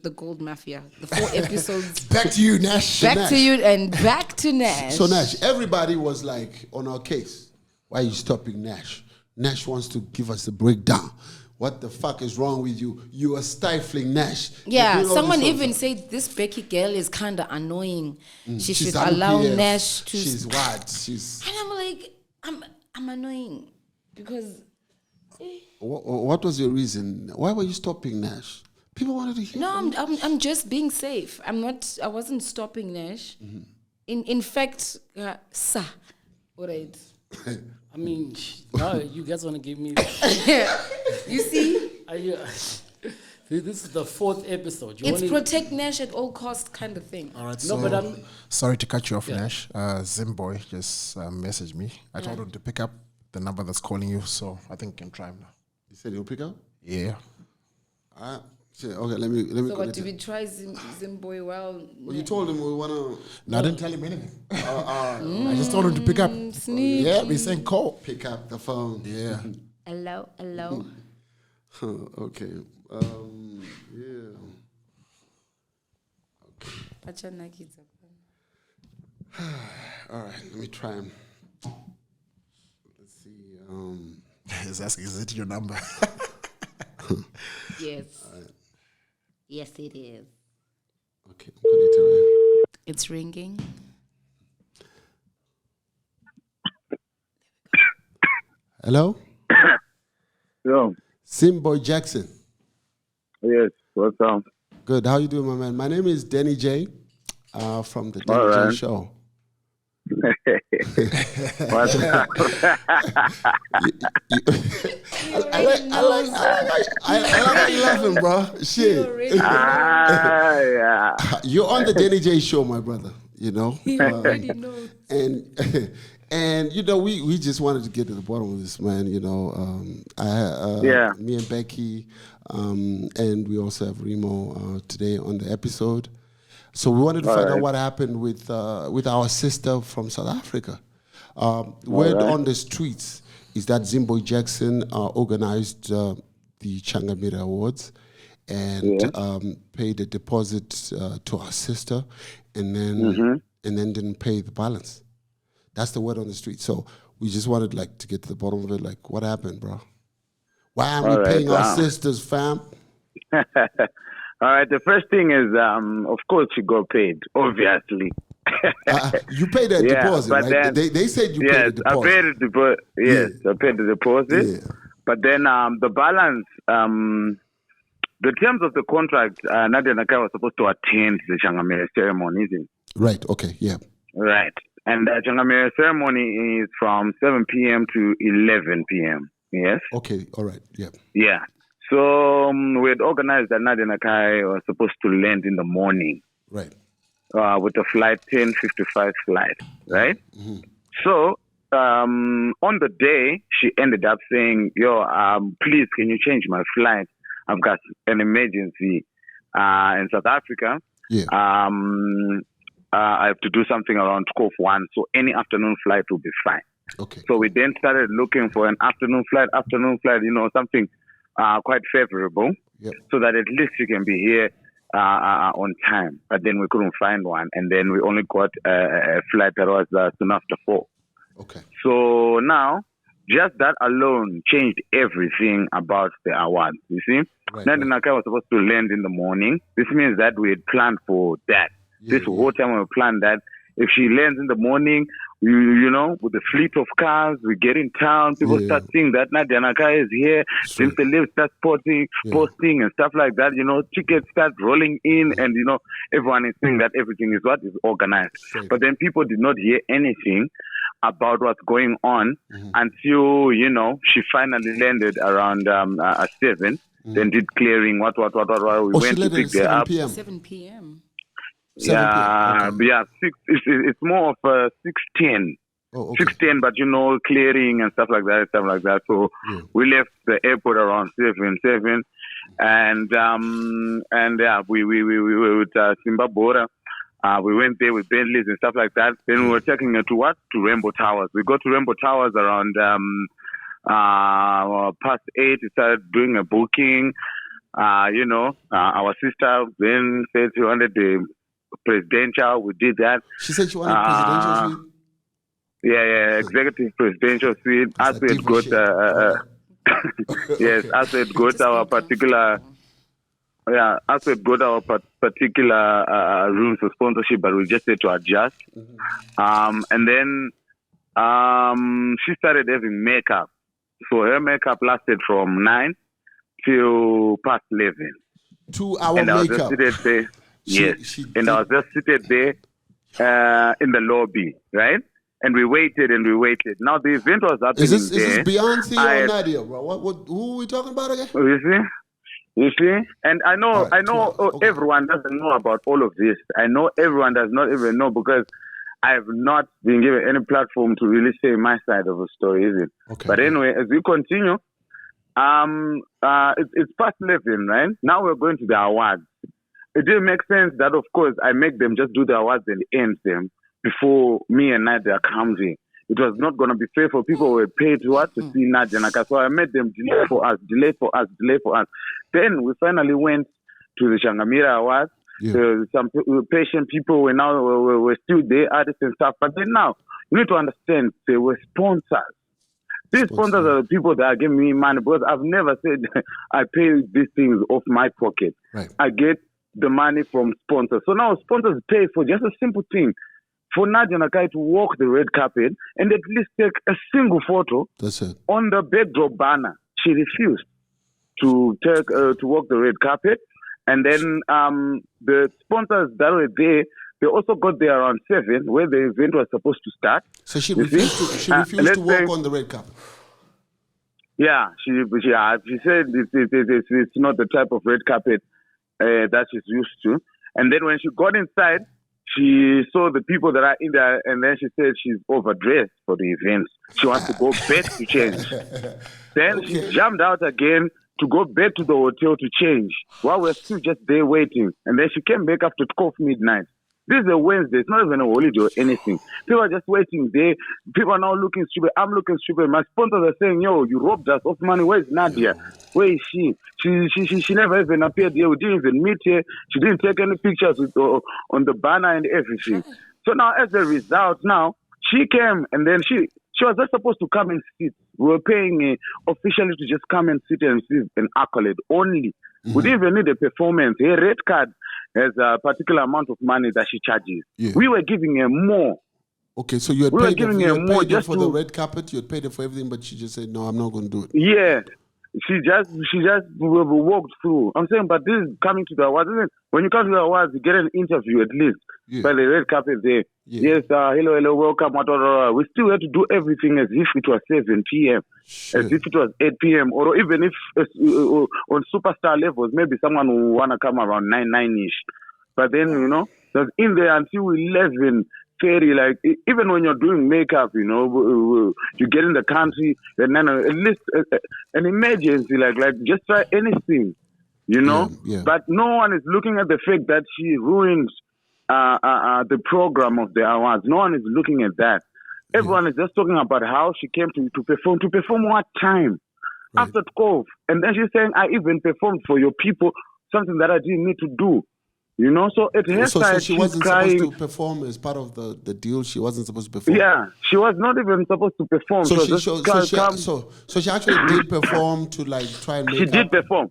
the Gold Mafia, the 4 episodes. Back to you, Nash. Back to you and back to Nash. So Nash, everybody was like on our case. Why are you stopping Nash? Nash wants to give us a breakdown. What the fuck is wrong with you? You are stifling Nash. Yeah, someone even said this Becky girl is kind of annoying. She should allow Nash to. She's what? She's. And I'm like, I'm annoying because. What was your reason? Why were you stopping Nash? People wanted to hear. No, I'm just being safe. I wasn't stopping Nash. In fact, sir, all right. I mean, now you guys want to give me... You see? This is the 4th episode. It's protect Nash at all costs kind of thing. All right, but I'm... Sorry to cut you off, Nash. Zimbo just messaged me. I told him to pick up the number that's calling you, so I think you can try him now. You said he'll pick up? Yeah. Okay, let me. So what, do we try Zimbo well? Well, you told him we wanna. No, I didn't tell him anything. I just told him to pick up. Sneaky. Yeah, we saying call. Pick up the phone. Yeah. Hello, hello. Okay. Yeah. All right. Let me try him. Let's see. He's asking, is it your number? Yes. Yes, it is. Okay. I'm connected, right? It's ringing. Hello. Yo, Zimbo Jackson. yes, what's up? Good. How you doing, my man? My name is Denny J. From the Denny All J right. Show. What's up? I like how you laughing, bro. Shit. Yeah. You're on the Denny J Show, my brother. You know. He already knows. And you know, we just wanted to get to the bottom of this, man. You know, Yeah. me and Becky, and we also have Remo today on the episode. So we wanted to find out what happened with our sister from South Africa. Word on the streets is that Zimbo Jackson organized the Changamire Awards and paid a deposit to our sister, and then didn't pay the balance. That's the word on the street. So we just wanted to get to the bottom of it. Like, what happened, bro? Why aren't we paying our sisters, fam? All right, the first thing is, of course, she got paid, obviously. You paid that deposit, but right? then- They said you paid the deposit. I paid the deposit. Yes, I paid the deposit. Yeah. But then the balance, the terms of the contract, Nadia Nakai was supposed to attend the Changamire ceremony, isn't it? Right, okay, yeah. Right. And the Changamire ceremony is from 7 p.m. to 11 p.m. Yes? Okay, all right, yeah. Yeah. So we had organized that Nadia Nakai was supposed to land in the morning Right. with a flight 10:55 flight, right? Mm-hmm. So on the day, she ended up saying, please, can you change my flight? I've got an emergency in South Africa. Yeah. I have to do something around 12:01, so any afternoon flight will be fine. Okay. So we then started looking for an afternoon flight, something quite favorable, so that at least you can be here on time. But then we couldn't find one, and then we only got a flight that was soon after 4. Okay. So now, just that alone changed everything about the awards, you see? Nadia Nakai was supposed to land in the morning. This means that we had planned for that. This whole time we planned that if she lands in the morning, you know, with the fleet of cars, we get in town, people start seeing that Nadia Nakai is here, since the live start posting and stuff like that, you know, tickets start rolling in and, you know, everyone is saying that everything is organized. But then people did not hear anything about what's going on until, you know, she finally landed around 7, then did clearing, what. We went to pick her up. 7 p.m. 7 p.m. 6. It's more of 6:10. Oh, okay. 6:10, but you know, clearing and stuff like that. So we left the airport around 7, and we with Zimbabwe. We went there with Bentleys and stuff like that. Then we were taking her to Rainbow Towers. We got to Rainbow Towers around past 8. We started doing a booking. Our sister then said she wanted the presidential. We did that. She said she wanted presidential suite? Yeah, executive presidential suite. As we had got, as we had got our particular, as we had got our particular rooms for sponsorship, but we just had to adjust. And then she started having makeup. So her makeup lasted from 9 till past 11. 2 hour and makeup. I was just seated there. I was just seated there in the lobby, right? And we waited. Now the event was happening. Is this Beyonce or Nadia, bro? Who are we talking about again? You see? And I know everyone doesn't know about all of this. I know everyone does not even know because I have not been given any platform to really say my side of the story, is it? Okay. But anyway, as we continue, It's past 11, right? Now we're going to the awards. It didn't make sense that, of course, I make them just do the awards and end them before me and Nadia comes in. It was not going to be fair for people who were paid to see Nadia Nakai. So I made them delay for us. Then we finally went to the Changamire Awards. Yeah. Some patient people were still there, artists and stuff. But then now, you need to understand, they were sponsors. These sponsors are the people that are giving me money, because I've never said I pay these things off my pocket. Right. I get the money from sponsors. So now sponsors pay for just a simple thing. For Nadia Nakai to walk the red carpet and at least take a single photo. That's it. On the backdrop banner. She refused to walk the red carpet. And then the sponsors that were there, they also got there around 7, where the event was supposed to start. So she refused to walk on the red carpet. Yeah, she said it's not the type of red carpet that she's used to. And then when she got inside, she saw the people that are in there, and then she said she's overdressed for the event. She wants to go back to change. Then she jumped out again to go back to the hotel to change while we're still just there waiting. And then she came back after 12 midnight. This is a Wednesday. It's not even a holiday or anything. People are just waiting there. People are now looking stupid. I'm looking stupid. My sponsors are saying, yo, you robbed us of money. Where's Nadia? Where is she? She never even appeared here. We didn't even meet her. She didn't take any pictures on the banner and everything. So now, as a result, now, she came and then she was just supposed to come and sit. We were paying officially to just come and sit and receive an accolade only. We didn't even need a performance. Her red card has a particular amount of money that she charges. Yeah. We were giving her more. Okay, so you had paid her for the red carpet, you had paid her for everything, but she just said, no, I'm not going to do it. Yeah. She just walked through. I'm saying, but this is coming to the awards. When you come to the awards, you get an interview at least by the red carpet there. Yeah. Yes, hello, welcome. We still had to do everything as if it was 7 p.m., as if it was 8 p.m., or even if on superstar levels, maybe someone will want to come around 9-ish. But then, it was in there until 11. Like, even when you're doing makeup, you get in the country, and then at least an emergency, like just try anything, Yeah. But no one is looking at the fact that she ruined the program of the awards. No one is looking at that. Everyone is just talking about how she came to perform. To perform what time? Right. After 12. And then she's saying, I even performed for your people, something that I didn't need to do. So at her side, so she wasn't crying. Supposed to perform as part of the deal. She wasn't supposed to perform. Yeah, she was not even supposed to perform. So she actually did perform to try and make. She did perform.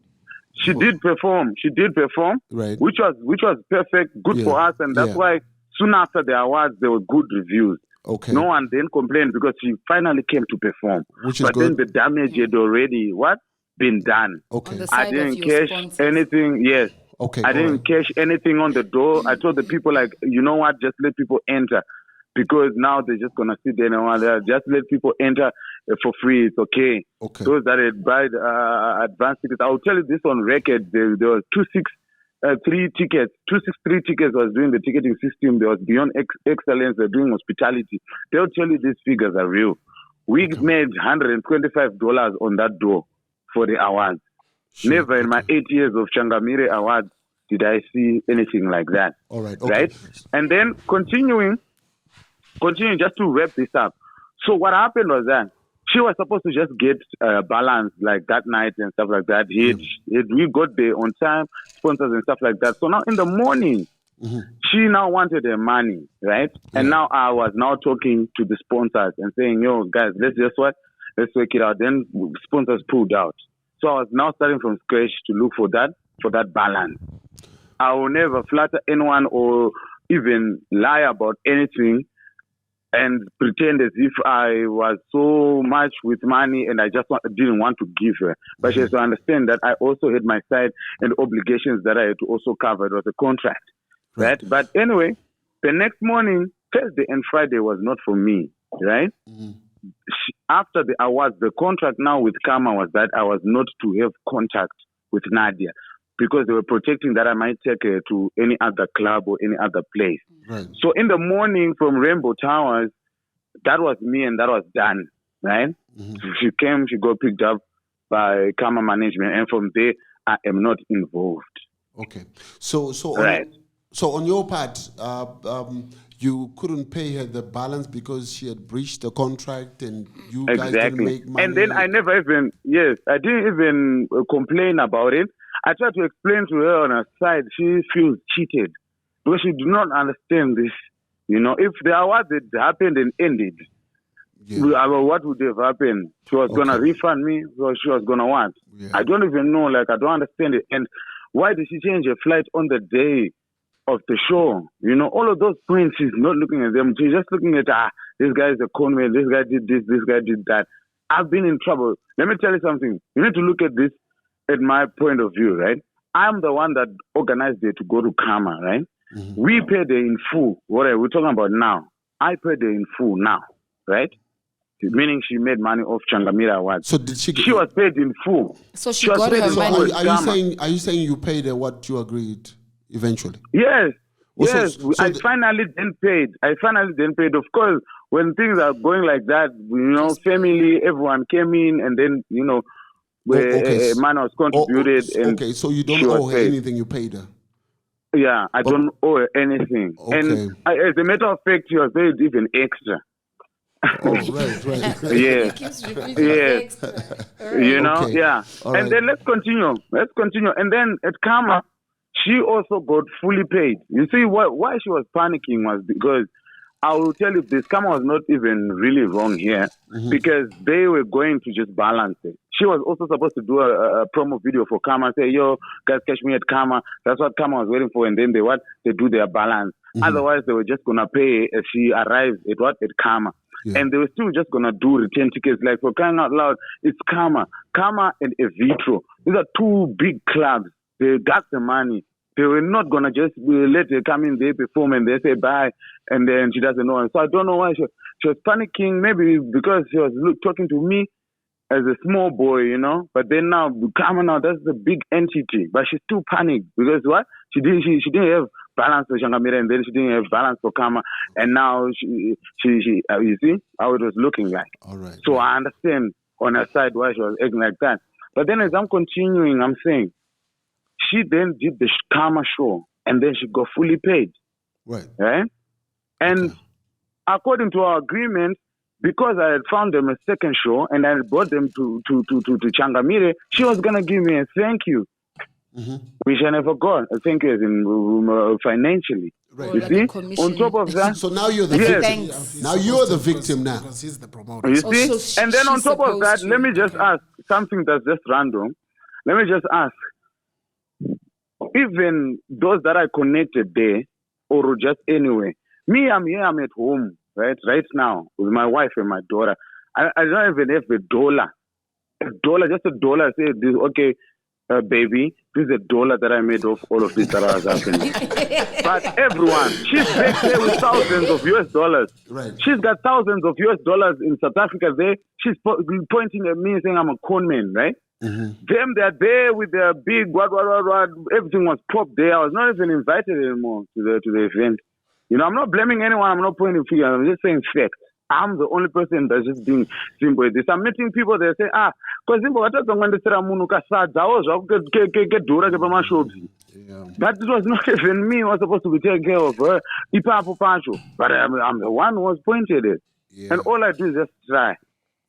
Right. Which was perfect, good for us, and that's why soon after the awards there were good reviews. Okay. No one then complained because she finally came to perform. Which is but good. Then the damage had already been done. Okay. I didn't cash anything. Yes. Okay. I didn't cash anything on the door. I told the people, you know what, just let people enter. Because now they're just going to sit there and just let people enter for free. It's okay. Those that had buy advance tickets. I'll tell you this on record. There was 263 tickets. 263 tickets was doing the ticketing system. There was Beyond Excellence. They're doing hospitality. They'll tell you these figures are real. We made $125 on that door for the awards. Sure. Never in my 8 years of Changamire Awards did I see anything like that. All right. Okay. Right? And then continuing just to wrap this up. So what happened was that she was supposed to just get balance like that night and stuff like that. We got there on time, sponsors and stuff like that. So now in the morning, she now wanted her money, right? Yeah. And now I was now talking to the sponsors and saying, yo, guys, let's work it out. Then sponsors pulled out. So I was now starting from scratch to look for that balance. I will never flatter anyone or even lie about anything and pretend as if I was so much with money and I just didn't want to give her. But she has to understand that I also had my side and obligations that I had to also cover. It was a contract, right? But anyway, the next morning, Thursday and Friday was not for me, right? After the awards, the contract now with Karma was that I was not to have contact with Nadia because they were protecting that I might take her to any other club or any other place. Right. So in the morning from Rainbow Towers, that was me and that was done, right? She came, she got picked up by Karma Management, and from there I am not involved. Okay. So Right. on your part, you couldn't pay her the balance because she had breached the contract, and you guys didn't Exactly. make money. And then I never even, I didn't even complain about it. I tried to explain to her on her side, she feels cheated because she do not understand this. You know, if the award that happened and ended, what would have happened? She was going to refund me, or she was going to what? Yeah. I don't even know, like, I don't understand it. And why did she change her flight on the day of the show? You know, all of those points, she's not looking at them. She's just looking at, this guy is a conman, this guy did this guy did that. I've been in trouble. Let me tell you something. You need to look at this at my point of view, right? I'm the one that organized it to go to Karma, right? Mm-hmm. We paid her in full. What are we talking about now? I paid her in full now, right? Meaning she made money off Changamire Awards. So did she? She was paid in full. So she got her money. Are you saying you paid her what you agreed eventually? Yes. Yes, I finally then paid. Of course, when things are going like that, you know, family, everyone came in, and then, you know, man was contributed. Okay, so you don't owe her anything, you paid her? Yeah, I don't owe her anything. Okay. And as a matter of fact, she was paid even extra. Oh, right. Yeah. Extra. Right. You know, yeah. All and then let's continue. And then at Karma, she also got fully paid. You see, why she was panicking was because I will tell you this, Karma was not even really wrong here, because they were going to just balance it. She was also supposed to do a promo video for Karma, say, yo, guys, catch me at Karma. That's what Karma was waiting for. And then they do their balance. Otherwise, they were just going to pay as she arrived at Karma. Yeah. And they were still just going to do return tickets. Like, for crying out loud, it's Karma and Evitro. These are two big clubs. They got the money. They were not going to just let her come in, they perform, and they say bye, and then she doesn't know. So I don't know why she was panicking, maybe because she was talking to me as a small boy, you know. But then now, Karma now, that's the big entity. But she still panicked because what? She didn't have balance for Changamire, and then she didn't have balance for Karma. And now she you see how it was looking like. All right. So I understand on her side why she was acting like that. But then as I'm continuing, I'm saying, she then did the Karma show, and then she got fully paid. Right. Right? And according to our agreement, because I had found them a second show and I brought them to Changamire, she was going to give me a thank you, which I never got. A thank you as in financially. Right. You see? On top of that. So now you're the victim. Now you're the victim now. Because he's the promoter. You see? And then on top of that, let me just ask something that's just random. Let me just ask. Even those that I connected there, or just anyway, me, I'm here, I'm at home, right now, with my wife and my daughter. I don't even have a dollar, just a dollar. I say, okay, baby, this is a dollar that I made off all of this that was happening. But everyone, she's back there with thousands of US dollars. Right. She's got thousands of US dollars in South Africa there. She's pointing at me saying I'm a conman, right? Them, they're there with their big what, everything was popped there. I was not even invited anymore to the event. You know, I'm not blaming anyone, I'm not pointing fingers, I'm just saying facts. I'm the only person that's just being Zimbo this. I'm meeting people that say, because Zimbo, what does But it was not even me who was supposed to be taking care of her. But I'm the one who was pointed at. Yeah. And all I do is just try.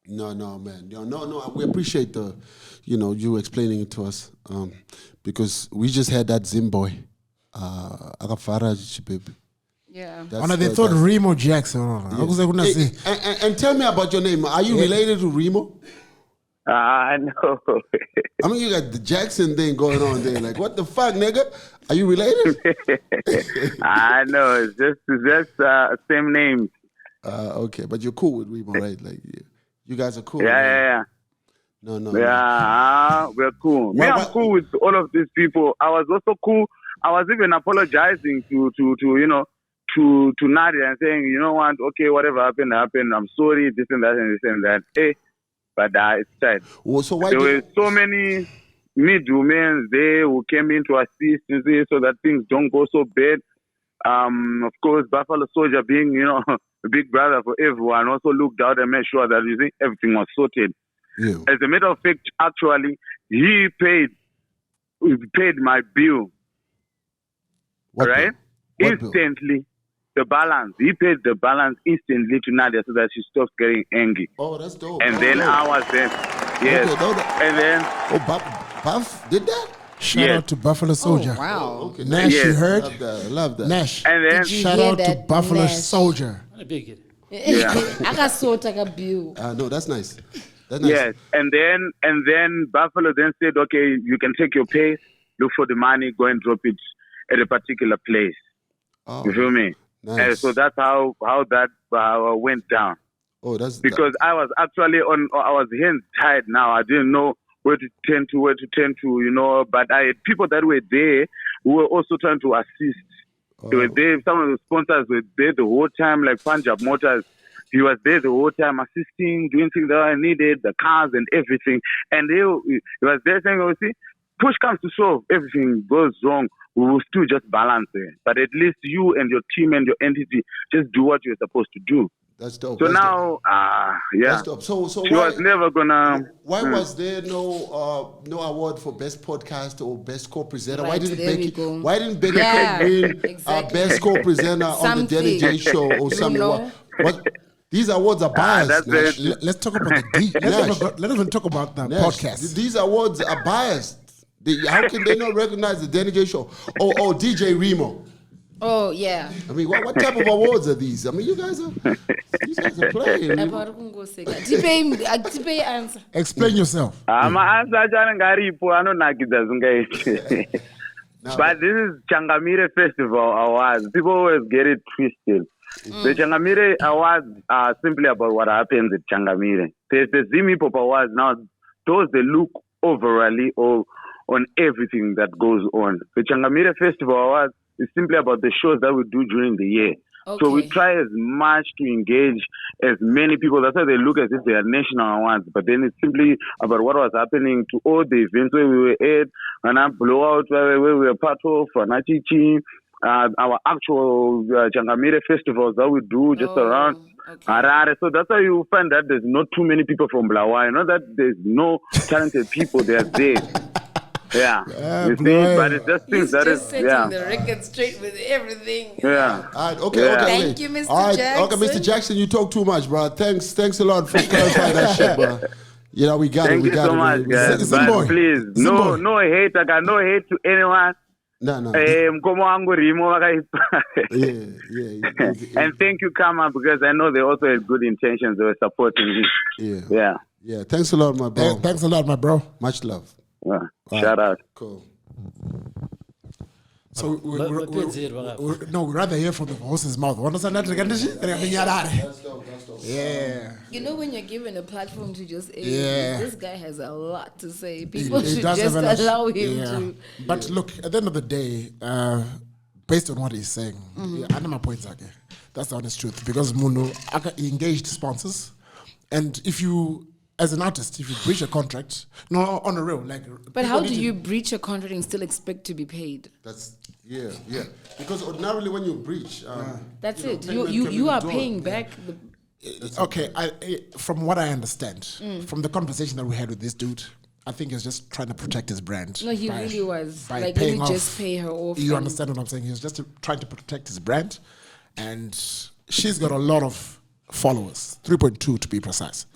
No, man. No. We appreciate you explaining it to us, because we just had that Zimbo, Yeah. They thought Remo Jackson. And tell me about your name. Are you related to Remo? I know. I mean, you got the Jackson thing going on there. Like, what the fuck, nigga? Are you related? I know. It's just same name. Okay, but you're cool with Remo, right? Like, you guys are cool. Yeah. No. Yeah, we're cool. I'm cool with all of these people. I was also cool. I was even apologizing to Nadia and saying, you know what? Okay, whatever happened. I'm sorry. This and that. Hey, but it's sad. Well, so why there were so many middlemen there who came in to assist so that things don't go so bad. Of course, Buffalo Soldier being, a big brother for everyone, also looked out and made sure that everything was sorted. Yeah. As a matter of fact, actually, he paid my bill. What right? bill? What bill? Instantly, the balance. He paid the balance instantly to Nadia so that she stops getting angry. Oh, that's dope. And That's then dope. I was there. Yes. Okay, no, And then Oh, Buff did that? Shout out to Buffalo Soldier. Oh, wow. Okay, Nash, you Yes. heard? Love that. Love that. Nash. and then Did you Shout hear out to that, Buffalo Nash? Soldier. I beg it. Yeah. I got sort of a bill. No, that's nice. That's nice. yes. And then Buffalo then said, okay, you can take your pay, look for the money, go and drop it at a particular place. Oh, You feel me? nice. And so that's how that went down. Oh, that's Because I was actually I was hands tied now. I didn't know where to turn to, you know. But I had people that were there who were also trying to assist. They were there. Some of the sponsors were there the whole time, like Punjab Motors. He was there the whole time assisting, doing things that I needed, the cars and everything. And he was there saying, oh, see, push comes to shove, everything goes wrong, we will still just balance it. But at least you and your team and your entity just do what you're supposed to do. That's dope. So That's now, yeah. That's dope. So She was never gonna. Why was there no award for best podcast or best co-presenter? Right, there we go. Why didn't Becky Yeah, win exactly. best co-presenter on the Denny J Something. show or You something? know? What? These awards are biased. that's Nash. it. Let's talk about the Nash. let's even talk about the Nash, podcast. These awards are biased. How can they not recognize the Denny J show? Oh, DJ Remo. Oh, yeah. I mean, what type of awards are these? I mean, you guys are playing. Tipe answer. Explain yourself. Ama-answer achane ngaripo anonakidza zvingaiti. But this is Changamire Festival Awards. People always get it twisted. The Changamire Awards are simply about what happens at Changamire. There's the Zim Hip Hop Awards. Now, those they look overally on everything that goes on. The Changamire Festival Awards is simply about the shows that we do during the year. So we Okay. try as much to engage as many people. That's why they look as if they are national awards. But then it's simply about what was happening to all the events where we were at, and our blowout where we were part of, and our actual Changamire festivals that we do just around okay. Harare. So that's why you find that there's not too many people from Blawa. Not that there's no talented people there. Yeah, you see, boy. but it's just things He's that just is, setting yeah. the record straight with everything. Yeah. All right, okay, Yeah. okay. Thank you, Mr. Jackson. Okay, Mr. Jackson, you talk too much, bro. Thanks a lot for clarifying that shit, bro. You know, we got Thank it. you so much, guys. Zimbo. But please, Zimbo. no hate. I got no hate to anyone. No. Mkomo wangu Rimo wakaipa. Yeah. And thank you, Kama, because I know they also had good intentions. They were supporting me. Yeah. Thanks a lot, my bro. Thanks a lot, my bro. Much love. Shout out. Cool. So But we'd rather hear from the horse's mouth. Understand that? That's dope. Yeah. You know, when you're given a platform to just air, Yeah. this guy has a lot to say. People He should does just have a lot- allow him yeah. to. But look, at the end of the day, based on what he's saying, I know my points again. That's the honest truth. Because Muno he engaged sponsors, and if you, as an artist, if you breach a contract, no, on a real, like. But how people do need you breach a contract and still expect to be paid? That's yeah. Because ordinarily when you breach, That's it. payment can You be are withdrawn. paying back the. Okay, from what I understand, from the conversation that we had with this dude, I think he's just trying to protect his brand. No, he really was. by Like, let me paying just off. pay her off. You and- understand what I'm saying? He's just trying to protect his brand, and she's got a lot of followers, 3.2 to be precise.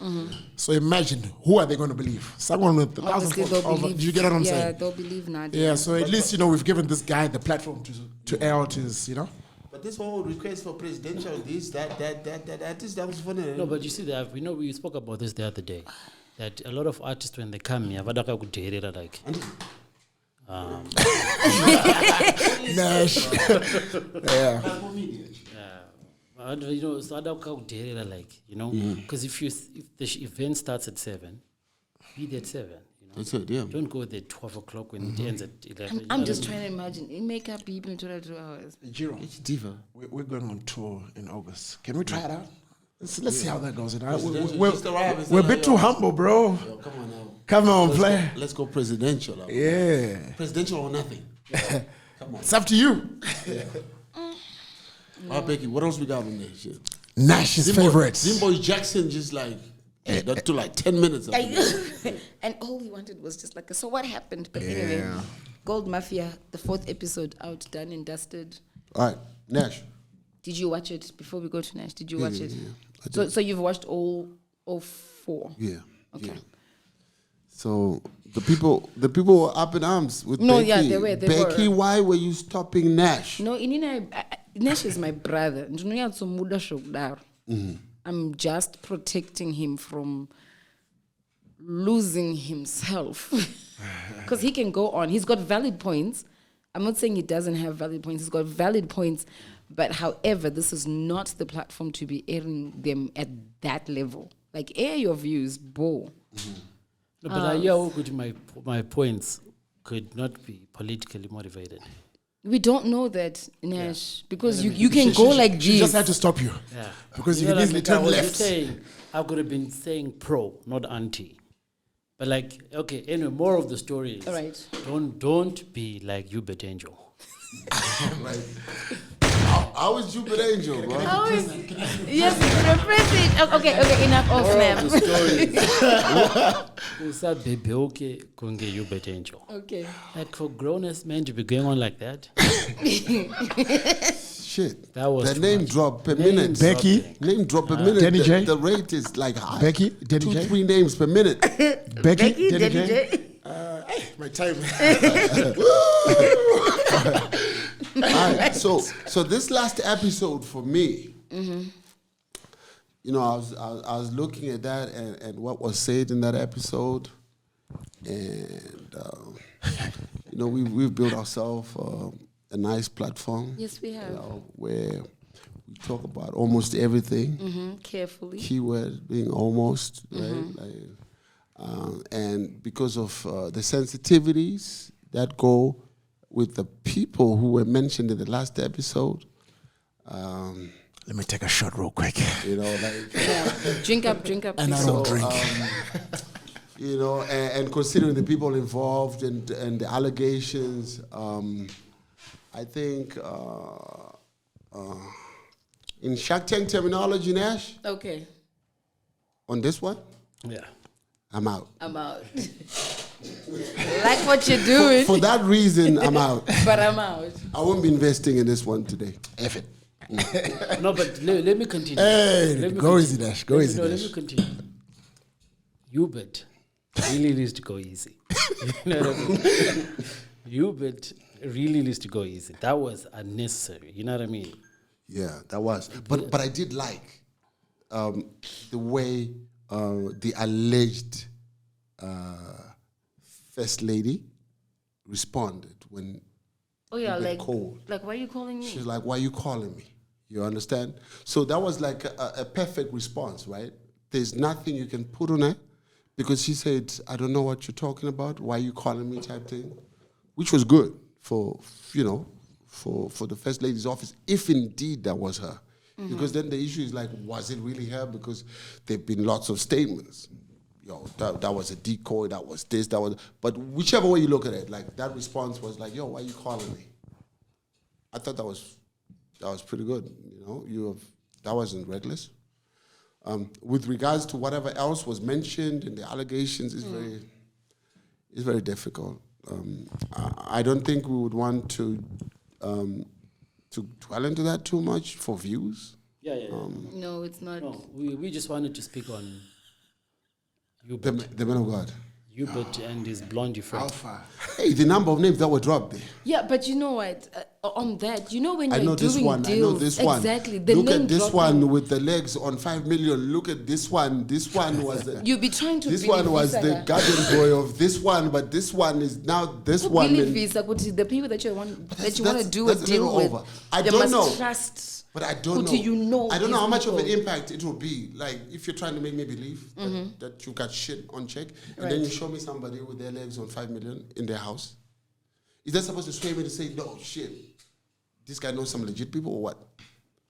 So imagine, who are they going to believe? Someone with thousands Obviously, they'll of. believe. Do you get what I'm yeah, saying? they'll believe Nadia. Yeah. So at least we've given this guy the platform to air out his. But this whole request for presidential, this, that was funny. No, but you see that we spoke about this the other day. That a lot of artists when they come here, vadaka kuterera like. Nash. Yeah. So adaka kuterera like because if the event starts at 7, be there at 7. That's it, yeah. Don't go there at 12 o'clock when it ends at 11. I'm just trying to imagine. In makeup, people in 22 hours. Jiro, It's diva. we're going on tour in August. Can we try it out? Let's see how that goes. Presidential, We're a bit too humble, bro. Yo, come on now. Come on, play. Let's go presidential. Yeah. Presidential or nothing. Come on. It's up to you. Becky, what else we got on there? Shit. Nash's favorite. Zimbo Jackson just like Yeah, that took like 10 minutes. Of it. And all we wanted was just like, so what happened? But anyway, Gold Mafia, the 4th episode out, done and dusted. All right, Nash. Did you watch it before we go to Nash? Did you watch it? Yeah. So you've watched all 4? Yeah. Okay. Yeah. So the people were up in arms with No, Becky. yeah, they were. Becky, why were you stopping Nash? No, Nash is my brother. I'm just protecting him from losing himself. Because he can go on. He's got valid points. I'm not saying he doesn't have valid points. He's got valid points. But however, this is not the platform to be airing them at that level. Like, air your views, bo. No, but I hear my points could not be politically motivated. We don't know that, Nash, because you can go like this. She just had to stop you. Yeah. Because you know can easily turn left. I could have been saying pro, not anti. But like, okay, anyway, more of the story is All right. don't be like you bet Angel. Right. How is Jupiter Angel, bro? Yes, repress it. Okay, enough of them. Who's that baby? Okay, konge you bet Angel. Okay. Like for grown-ass men to be going on like that. Shit. That was the too name much. drop per Name minute. Becky. Name drop per minute. Denny J. The rate is like high. Becky, Denny 2, J. 3 names per minute. Becky, Denny Denny J. J. My time. All right. So this last episode for me, you know, I was looking at that and what was said in that episode, and you know, we've built ourselves a nice platform. Yes, we have. You know, where we talk about almost everything. Carefully. Keyword being almost, right? Like, and because of the sensitivities that go with the people who were mentioned in the last episode, Let me take a shot real quick. you know, like, Drink up. And I don't drink. you know, and considering the people involved and the allegations, I think in Shark Tank terminology, Nash, Okay, on this one, Yeah. I'm out. I'm out. Like what you're doing, For that reason, I'm out. but I'm out. I won't be investing in this one today. F it. No, but let me continue. Hey, Let me go continue. easy, Dash. Go easy, Let Dash. me continue. Hubert really needs to go easy. You know what I mean? Hubert really needs to go easy. That was unnecessary. You know what I mean? Yeah, that was. But I did like the way the alleged first lady responded when Oh yeah, Hubert like called. like why are you calling me? She's like, "Why are you calling me?" You understand? So that was like a perfect response, right? There's nothing you can put on her because she said, "I don't know what you're talking about. Why are you calling me?" type thing, which was good for the first lady's office, if indeed that was her. Because then the issue is like, was it really her? Because there've been lots of statements. Yo, that was a decoy. That was this. That was. But whichever way you look at it, like that response was like, "Yo, why are you calling me?" I thought that was pretty good. You know, that wasn't reckless. With regards to whatever else was mentioned in the allegations, is very difficult. I don't think we would want to dwell into that too much for views. Yeah. No, it's not. No, we just wanted to speak on The Hubert, man of God. Hubert and his blondie friend. Alpha. Hey, the number of names that were dropped there. Yeah, but you know what? On that, you know when I you're know doing this one. deals, I know this one. exactly. The Look name at this dropping, one with the legs on 5 million. Look at this one. This one was the. You'll be trying to. This one was the garden boy of this one, but this one is now this one. Really, and- Visa, the people that you want to do a that's a deal little with, over. I they don't must know. trust. But I don't Who know. do you know I don't know these how much of an people? impact it will be. Like if you're trying to make me believe that you got shit on check, and then Right. you show me somebody with their legs on 5 million in their house. Is that supposed to sway me to say, no, shit, this guy knows some legit people or what?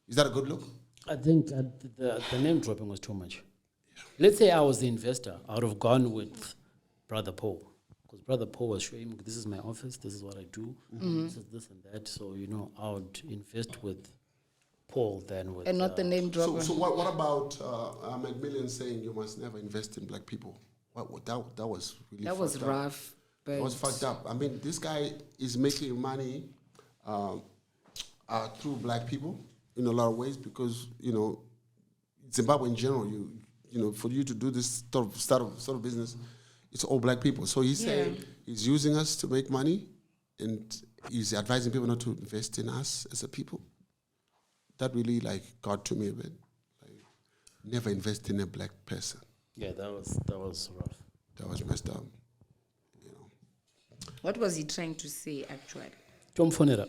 Is that a good look? I think the name dropping was too much. Let's say I was the investor. I would have gone with Brother Paul. Because Brother Paul was showing me, this is my office, this is what I do, this is this and that. So, you know, I would invest with Paul then with and not the name dropper. So what about Macmillan saying you must never invest in black people? That was really that was fucked up. rough. But It was fucked up. I mean, this guy is making money through black people in a lot of ways because, Zimbabwe in general, for you to do this sort of business, it's all black people. So he's saying he's using us to make money and he's advising people not to invest in us as a people. That really got to me a bit. Never invest in a black person. Yeah, that was rough. That was messed up. what was he trying to say actually? Tomfonera.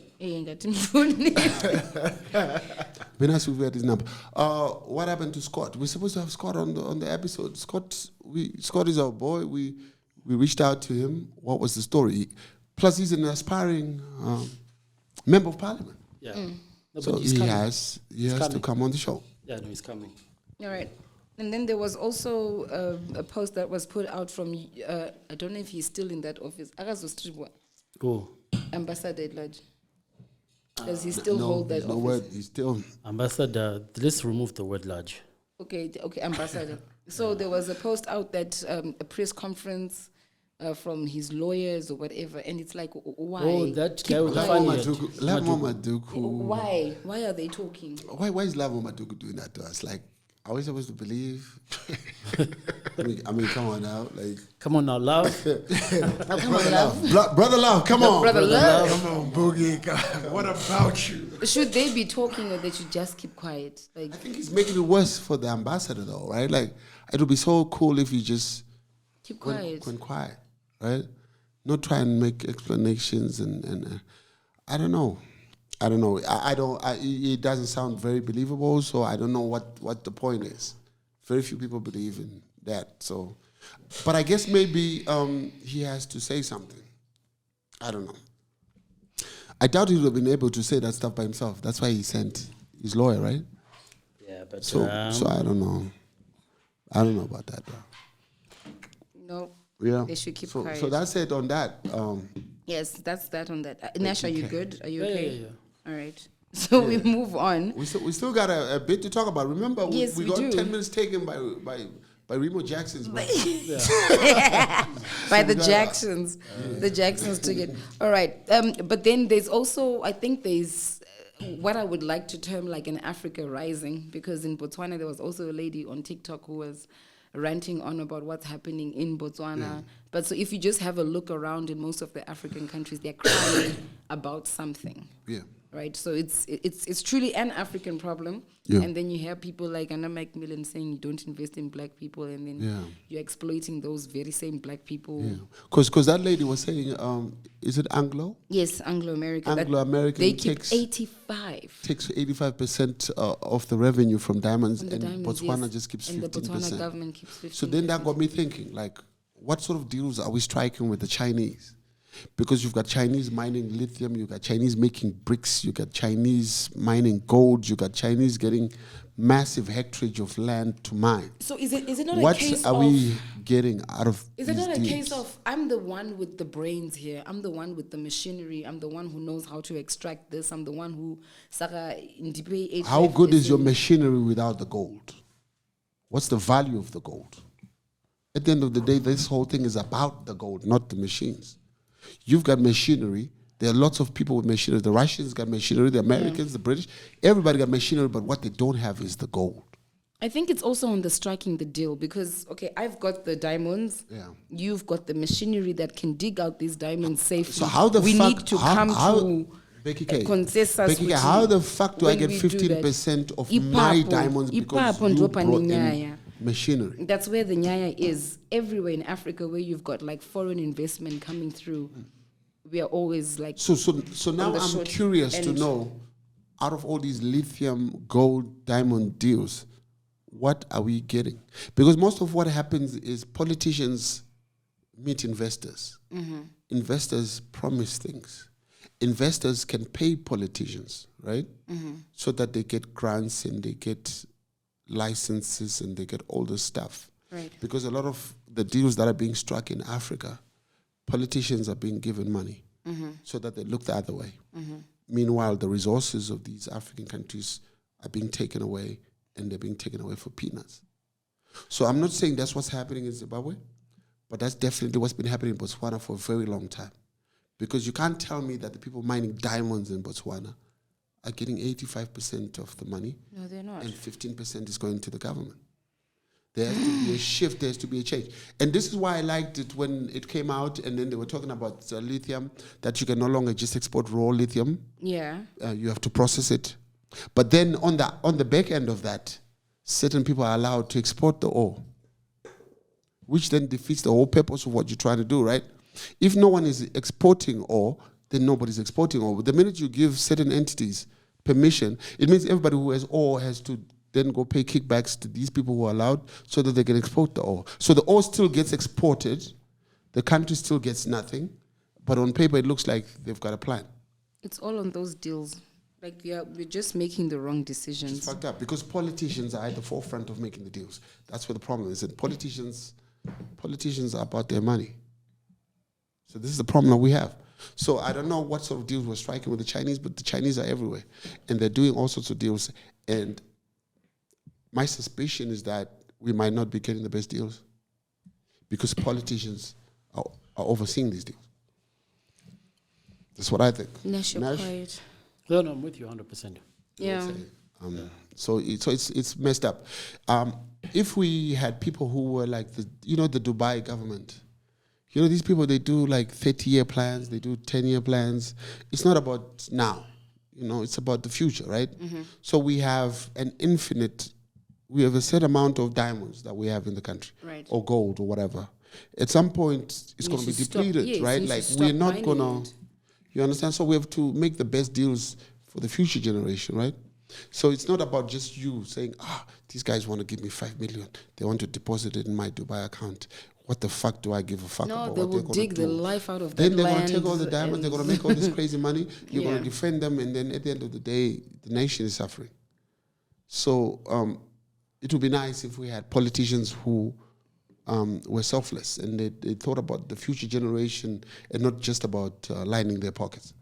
Venus will get his number. What happened to Scott? We're supposed to have Scott on the episode. Scott is our boy. We reached out to him. What was the story? Plus, he's an aspiring member of parliament. Yeah. No, So but he's he coming. has to come on the show. Yeah, no, he's coming. All right. And then there was also a post that was put out from, I don't know if he's still in that office. Oh, Ambassador at large. Does he still hold that no office? word. He's still. Ambassador, let's remove the word large. Okay, ambassador. So there was a post out that a press conference from his lawyers or whatever, and it's like, why? Oh, that Keep guy with the quiet. funny Lavo Maduku. Why? Why are they talking? Why is Lavo Maduku doing that to us? Are we supposed to believe? I mean, come on now. Come on now, love. Come on, love. Brother Love, come on. Brother love. Come on, Boogie. God, what about you? Should they be talking or they should just keep quiet? I think he's making it worse for the ambassador, though, right? It would be so cool if he just Keep quiet. went quiet, right? Not try and make explanations and I don't know. It doesn't sound very believable, so I don't know what the point is. Very few people believe in that. So, but I guess maybe he has to say something. I don't know. I doubt he would have been able to say that stuff by himself. That's why he sent his lawyer, right? Yeah, but So I don't know. I don't know about that, bro. No. Yeah. They should keep quiet. So that's it on that. Yes, that's that on that. Nash, are you good? Are you Yeah, okay? yeah. All right. So we move on. We still got a bit to talk about. Remember, Yes, we we got do. 10 minutes taken by Zimbo Jackson's man. By the Jacksons. The Jacksons took it. All right. But then there's also, I think there's what I would like to term like an Africa rising, because in Botswana there was also a lady on TikTok who was ranting on about what's happening in Botswana. Yeah. But so if you just have a look around in most of the African countries, they're crying about something. Yeah. Right, so it's truly an African problem, Yeah. and then you hear people like Anna Macmillan saying you don't invest in black people, and then you're exploiting those very same black people. Yeah. Because that lady was saying, is it Anglo? Yes, Anglo-American. Anglo-American They keep takes 85. Takes 85% of the revenue from diamonds, From the and diamonds, Botswana yes. just keeps 15%. And the Botswana government keeps 15%. So then that got me thinking, what sort of deals are we striking with the Chinese? Because you've got Chinese mining lithium, you've got Chinese making bricks, you've got Chinese mining gold, you've got Chinese getting massive hectarage of land to mine. So is it not What a case are of... we getting out of Is it these not a deals? case of, I'm the one with the brains here, I'm the one with the machinery, I'm the one who knows how to extract this, I'm the one who... How good is your machinery without the gold? What's the value of the gold? At the end of the day, this whole thing is about the gold, not the machines. You've got machinery. There are lots of people with machinery. The Russians got machinery, the Americans, the British. Everybody got machinery, but what they don't have is the gold. I think it's also on the striking the deal because, okay, I've got the diamonds. Yeah. You've got the machinery that can dig out these diamonds safely. So how the we fuck... need to come to Becky a K, consensus. Becky K, with how you the fuck do I when get we do that. 15% of my diamonds because Ipapo you ndropa brought ninyaya. in machinery? That's where the nyaya is. Everywhere in Africa where you've got like foreign investment coming through, we are always like... So now the I'm short curious to end. know, out of all these lithium, gold, diamond deals, what are we getting? Because most of what happens is politicians meet investors. Mm-hmm. Investors promise things. Investors can pay politicians, right? Mm-hmm. So that they get grants and they get licenses and they get all this stuff. Right. Because a lot of the deals that are being struck in Africa, politicians are being given money so that they look the other way. Meanwhile, the resources of these African countries are being taken away, and they're being taken away for peanuts. So I'm not saying that's what's happening in Zimbabwe, but that's definitely what's been happening in Botswana for a very long time. Because you can't tell me that the people mining diamonds in Botswana are getting 85% of the money. No, they're not. And 15% is going to the government. There has to be a shift, there has to be a change. And this is why I liked it when it came out, and then they were talking about lithium, that you can no longer just export raw lithium. Yeah. You have to process it. But then on the back end of that, certain people are allowed to export the ore, which then defeats the whole purpose of what you're trying to do, right? If no one is exporting ore, then nobody's exporting ore. But the minute you give certain entities permission, it means everybody who has ore has to then go pay kickbacks to these people who are allowed so that they can export the ore. So the ore still gets exported, the country still gets nothing, but on paper it looks like they've got a plan. It's all on those deals. Like we're just making the wrong decisions. It's fucked up because politicians are at the forefront of making the deals. That's where the problem is. And politicians are about their money. So this is the problem that we have. So I don't know what sort of deals we're striking with the Chinese, but the Chinese are everywhere. And they're doing all sorts of deals. And my suspicion is that we might not be getting the best deals because politicians are overseeing these deals. That's what I think. Nash, you're quiet. No, I'm with you 100%. Yeah. So it's messed up. If we had people who were like the Dubai government, these people, they do like 30-year plans, they do 10-year plans. It's not about now, it's about the future, right? Mm-hmm. So we have a set amount of diamonds that we have in the country, right, or gold or whatever. At some point, it's going to be depleted, right? Like we're not going to, you understand? So we have to make the best deals for the future generation, right? So it's not about just you saying, these guys want to give me 5 million. They want to deposit it in my Dubai account. What the fuck do I give a fuck about what they're going to do? No, they will dig the life out of then they're going to take all the diamonds. They're going to make all this crazy money. You're going to defend them. And then at the end of the day, the nation is suffering. So it would be nice if we had politicians who were selfless and they thought about the future generation and not just about lining their pockets.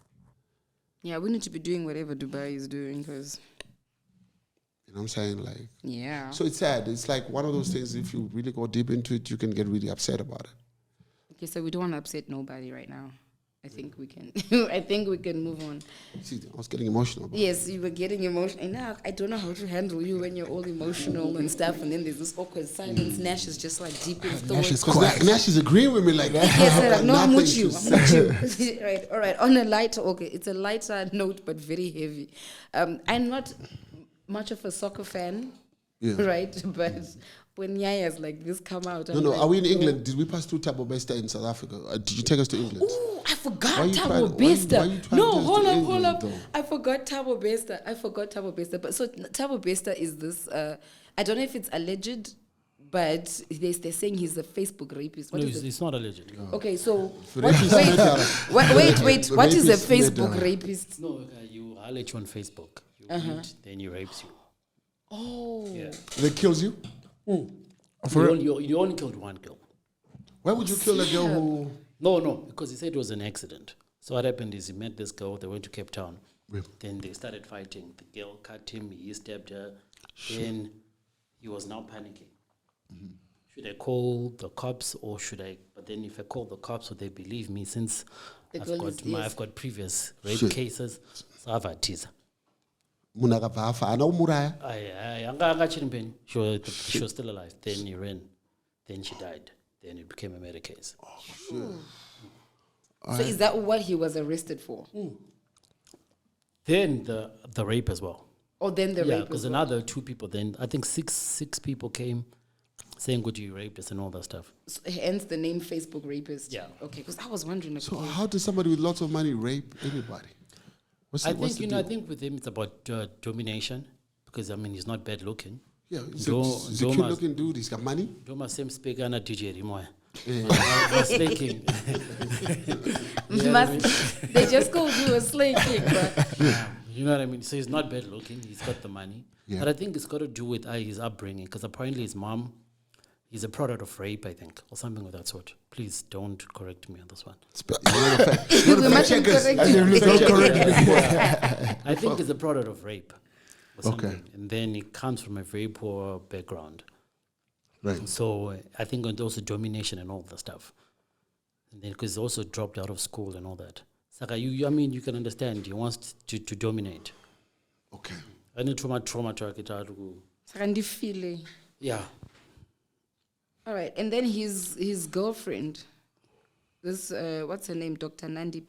Yeah, we need to be doing whatever Dubai is doing because... You know what I'm saying? Like, yeah. So it's sad. It's like one of those things, if you really go deep into it, you can get really upset about it. Okay, so we don't want to upset nobody right now. I think we can. I think we can move on. See, I was getting emotional. Yes, you were getting emotional. And now I don't know how to handle you when you're all emotional and stuff. And then there's this awkward silence. Nash is just like deep in thought. Nash is agreeing with me like that. Yes, no, I'm with you. Right, all right. On a lighter, it's a lighter note, but very heavy. I'm not much of a soccer fan, right? But when Yaya's like this come out... No, are we in England? Did we pass through Thabo Bester in South Africa? Did you take us to England? Oh, I forgot Thabo Bester. No, hold up. I forgot Thabo Bester. But so Thabo Bester is this... I don't know if it's alleged, but they're saying he's a Facebook rapist. What is it? It's not alleged. No. Okay, so... wait. What is a Facebook rapist? No, you highlight you on Facebook. You then he rapes you. Oh. Yeah. They kills you? You only killed one girl. Why would you kill a girl who... No, because he said it was an accident. So what happened is he met this girl, they went to Cape Town. Yeah. Then they started fighting. The girl cut him, he stabbed her. Then he was now panicking. Mm-hmm. Should I call the cops or should I... But then if I call the cops, would they believe me since I've got previous rape cases? So I've had teaser. She was still alive. Then he ran. Then she died. Then it became a murder case. Oh, sure. So is that what he was arrested for? Then the rape as well. Oh, then the rape as well. Because another 2 people, then I think six people came saying, good, you raped us and all that stuff. So, hence the name Facebook rapist. Yeah. Okay, because I was wondering. So how does somebody with lots of money rape anybody? I think with him it's about domination because he's not bad looking. Yeah, he's a cute looking dude. He's got money. Doma same speaker na DJ Rimoy. Slay king. They just called you a slay king, but you know what I mean. So he's not bad looking. He's got the money, but I think it's got to do with his upbringing because apparently his mom. He's a product of rape, I think, or something of that sort. Please don't correct me on this one. I think it's a product of rape. or something. And then he comes from a very poor background. Right. So I think and also domination and all the stuff. And then because he also dropped out of school and all that. Saka, I mean, you can understand. He wants to dominate. Okay. I need trauma track it out. Feeling. Yeah. All right, and then his girlfriend, this what's her name, Dr. Nandi.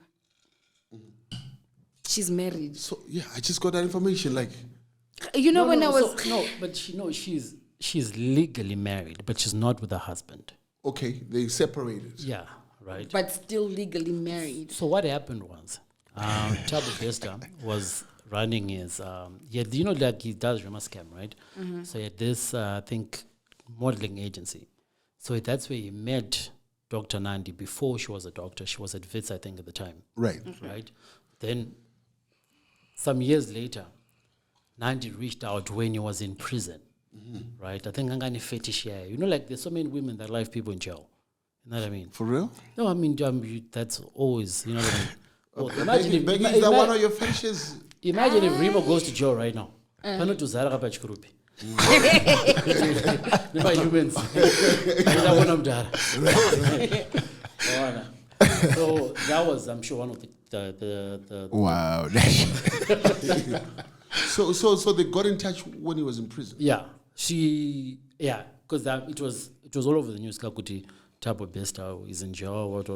She's married. So yeah, I just got that information. Like, you know, when I was she's legally married, but she's not with her husband. okay, they separated. Yeah, right. but still legally married. So what happened was, Tabo Besta was running his, you know, like he does Rema Scam, right? So he had this, I think, modeling agency. So that's where he met Dr. Nandi before she was a doctor. She was at Wits, I think, at the time. Right. Right? Then, some years later, Nandi reached out when he was in prison. Right? I think Angani fetish here. You know, like there's so many women that like people in jail. You know what I mean? For real? No, I mean, that's always, you know what I mean? Well, Imagine is that one of your fetishes? Imagine if Remo goes to jail right now. Pano to Zara Kapach Kurupi. Never humans. I want them there. So that was, I'm sure, one of the Wow. So they got in touch when he was in prison. Yeah, because it was all over the news. Kakuti Tabo Besta is in jail, what.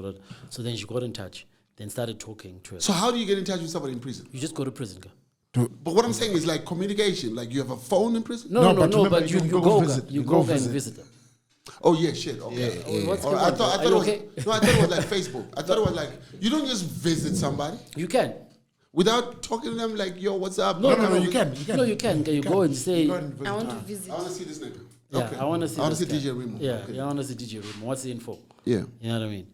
So then she got in touch, then started talking to her. So how do you get in touch with somebody in prison? You just go to prison, girl. But what I'm saying is like communication. Like you have a phone in prison? No, remember, but you go visit. You You go go and visit. visit them. Oh yeah, shit. Okay. What's Or going I on? thought Are it you was okay? no. I thought it was like Facebook. I thought it was like you don't just visit somebody You can. without talking to them. Like, yo, what's up? No, you can. No, you can. You go and say, Go and visit I want to her. visit. I want to see this nigga. yeah, Okay. I want to see. I want to this see guy. DJ Remo. Yeah, Okay. yeah, I want to see DJ Remo. What's the info? Yeah. You know what I mean?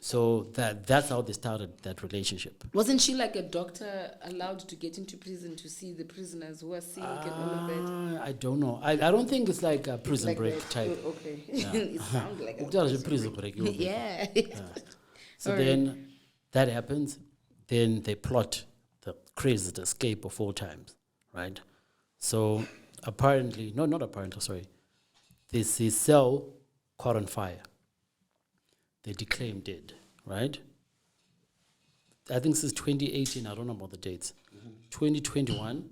So that's how they started that relationship. Wasn't she like a doctor allowed to get into prison to see the prisoners who are sick and all of that? I don't know. I don't think it's like a prison Like break that. type. Oh, okay. It sounds like It's a prison break. yeah. So Alright. then that happens. Then they plot the craziest escape of all times, right? So apparently, no, not apparently, sorry. His cell caught on fire. They declare him dead, right? I think since 2018, I don't know about the dates. 2021,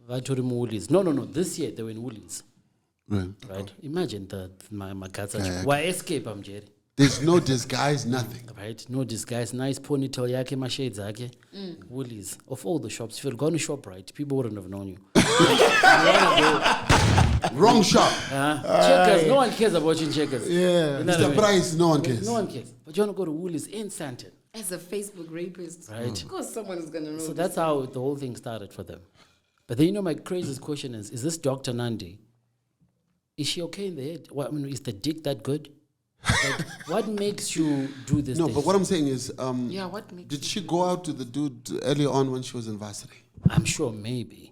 Vatori Woolies. No, this year they were in Woolies, Right. right? Imagine my guts. Why escape, I'm Jerry? There's no disguise, nothing. Right? No disguise, nice ponytail, yake, my shades, yake. Woolies. Of all the shops, if you'd gone to shop right, people wouldn't have known you. Wrong shop. Checkers, no one cares about you in Checkers. Yeah. You know what I Mr. mean? Price, no one cares. No one cares. But you want to go to Woolies in Santon. As a Facebook rapist. Right. Of course someone is going to know. So that's how the whole thing started for them. But then, my craziest question is this Dr. Nandi, is she okay in the head? What, I mean, is the dick that good? Like, what makes you do this No, thing? but what I'm saying is, Yeah, what makes did she go out to the dude early on when she was in varsity? I'm sure maybe.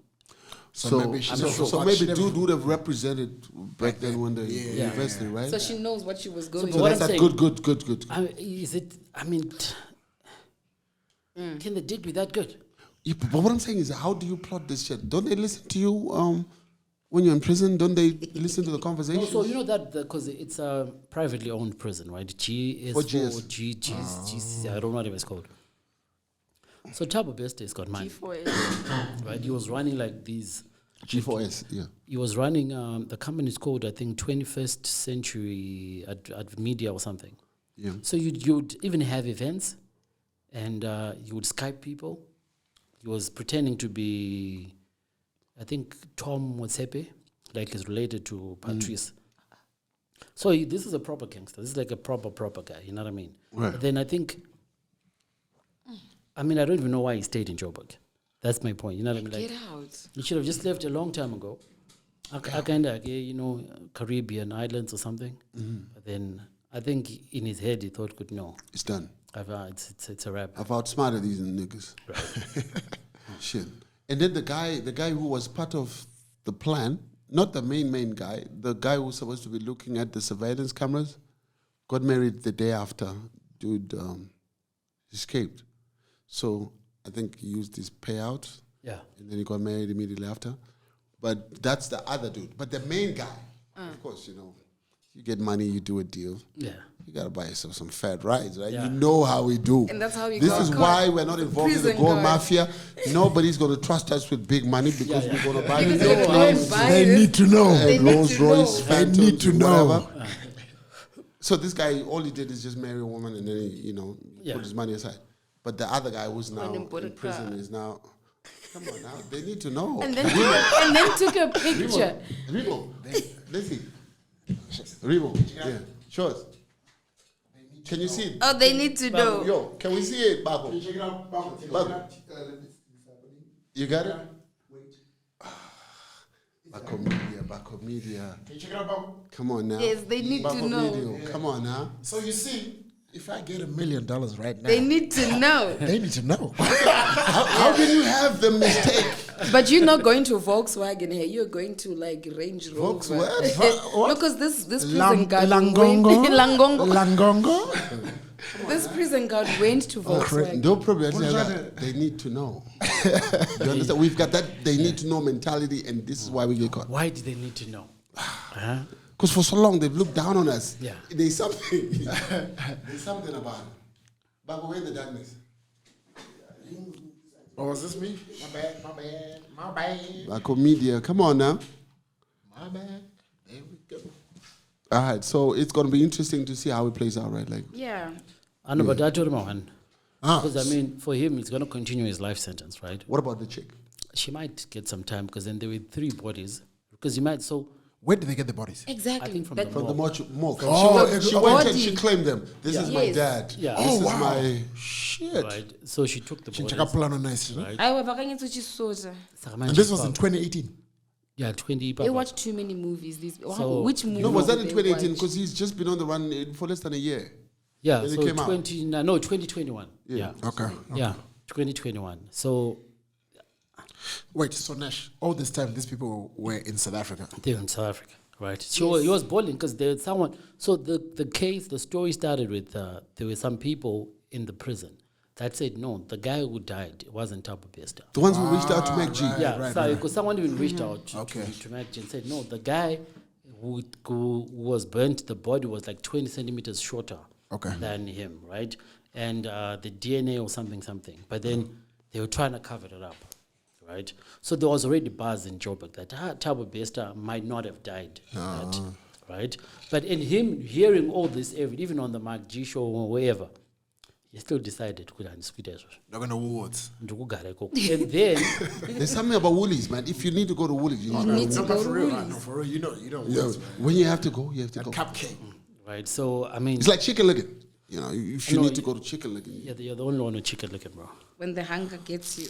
So maybe she's so, also so watched maybe them. dude would have represented back then when they were in university, right? So she knows what she was going So what that's I'm that saying- good. Can the dick be that good? Yeah, but what I'm saying is, how do you plot this shit? Don't they listen to you when you're in prison? Don't they listen to the conversation? So you know that because it's a privately owned prison, right? GS4, What GS? GC, I don't know what it was called. So Tabo Beste has got money, G4S. right? He was running like these. G4S, yeah. He was running, the company is called, I think, 21st Century at Media or something. Yeah. So you'd even have events and you would Skype people. He was pretending to be, I think, Tom Motsepe, like is related to Patrice. So this is a proper gangster. This is like a proper guy, you know what I mean? Right. But then I think, I don't even know why he stayed in Joburg. That's my point, you know what I mean? Get out. He should have just left a long time ago. Caribbean islands or something. But then I think in his head he thought, "Good, no, It's done. it's a wrap." I've outsmarted these niggas. Shit. And then the guy who was part of the plan, not the main guy, the guy who was supposed to be looking at the surveillance cameras, got married the day after. Dude escaped. So I think he used his payout Yeah. And then he got married immediately after. But that's the other dude. But the main guy, of course, you get money, you do a deal. Yeah. You gotta buy yourself some fat rides, right? Yeah. You know how we do. And that's how we This got is caught. why we're not involved in the Prison gold guard. mafia. Nobody's gonna trust us with big money because we're gonna buy Because the they go and buy They it. need to know. They need Rolls to Royce, know. They Phantoms, need to know. whatever. So this guy, all he did is just marry a woman and then he, Yeah. put his money aside. But the other guy who's now Went and bought a in prison car. is now. Come on now, they need to know. And then took a picture. Remo, let's see. Remo, yeah, show us. Can you see it? Oh, they need to know. Yo, can we see it, Bako? Check it out. Bako. You got it? Bako Media. Can you check it out, Bob? Come on now. Yes, they need to Bako know. Media. Come on now. So you see, if I get $1 million right now, They need to know. they need to know. How can you have the mistake? But you're not going to Volkswagen here. You're going to like Range Rover. Volkswagen? Because this prison Lam- guard Langongo? went Langongo. Langongo? This prison guard went to Volkswagen. No problem. What is that? They need to know. You understand? We've got that they need to know mentality, and this is why we get caught. Why do they need to know? Huh? Because for so long they've looked down on us. Yeah. There's something. There's something about it. But we're in the darkness. Oh, was this me? My bad. Bako Media, come on now. My bad. There we go. All right, so it's going to be interesting to see how it plays out, right? Like, Yeah. I know, but I told him one. Ah, Because, I mean, for him, he's going to continue his life sentence, right? what about the chick? She might get some time because then there were 3 bodies. Because he might, so where did they get the bodies? Exactly. I think from That- the From the morgue. Oh, she okay. went and she claimed them. This is my Yes. dad. Yeah. This Oh, is wow. my shit. right? So she took the Check bodies. out plan on nice. Right. I was back into Chisoja. And this was in 2018. Yeah, 20. They watch too many movies. So- Which movie? No, was that did in they 2018? watch? Because he's just been on the run for less than a year. Yeah, When it so came out. 2021. Yeah. Yeah. Okay. Yeah, 2021. So Wait, so Nash, all this time, these people were in South Africa. they're in South Africa, right? So he was boiling because there's someone. So the story started with there were some people in the prison that said no, the guy who died wasn't Thabo Bester. The ones who reached out to Mac G. Yeah, so because someone even reached out Okay. to Mac G and said no, the guy who was burnt, the body was like 20 centimeters shorter Okay. than him, right? And the DNA or something. But then they were trying to cover it up, right? So there was already buzz in Joburg that Thabo Bester might not have died, right? But in him hearing all this, even on the Mark G show or wherever, he still decided to They're going to Woolworths. and then There's something about Woolies, man. If you need to go to Woolies, you need to to go. go to Woolies. No, for real. You know Yeah, Woolworths. when you have to go, you have to go. Cupcake. right, so I mean, It's like Chicken Licken. You know, if you No, need to go to Chicken Licken. you're the only one who chicken looking, bro. When the hunger gets you.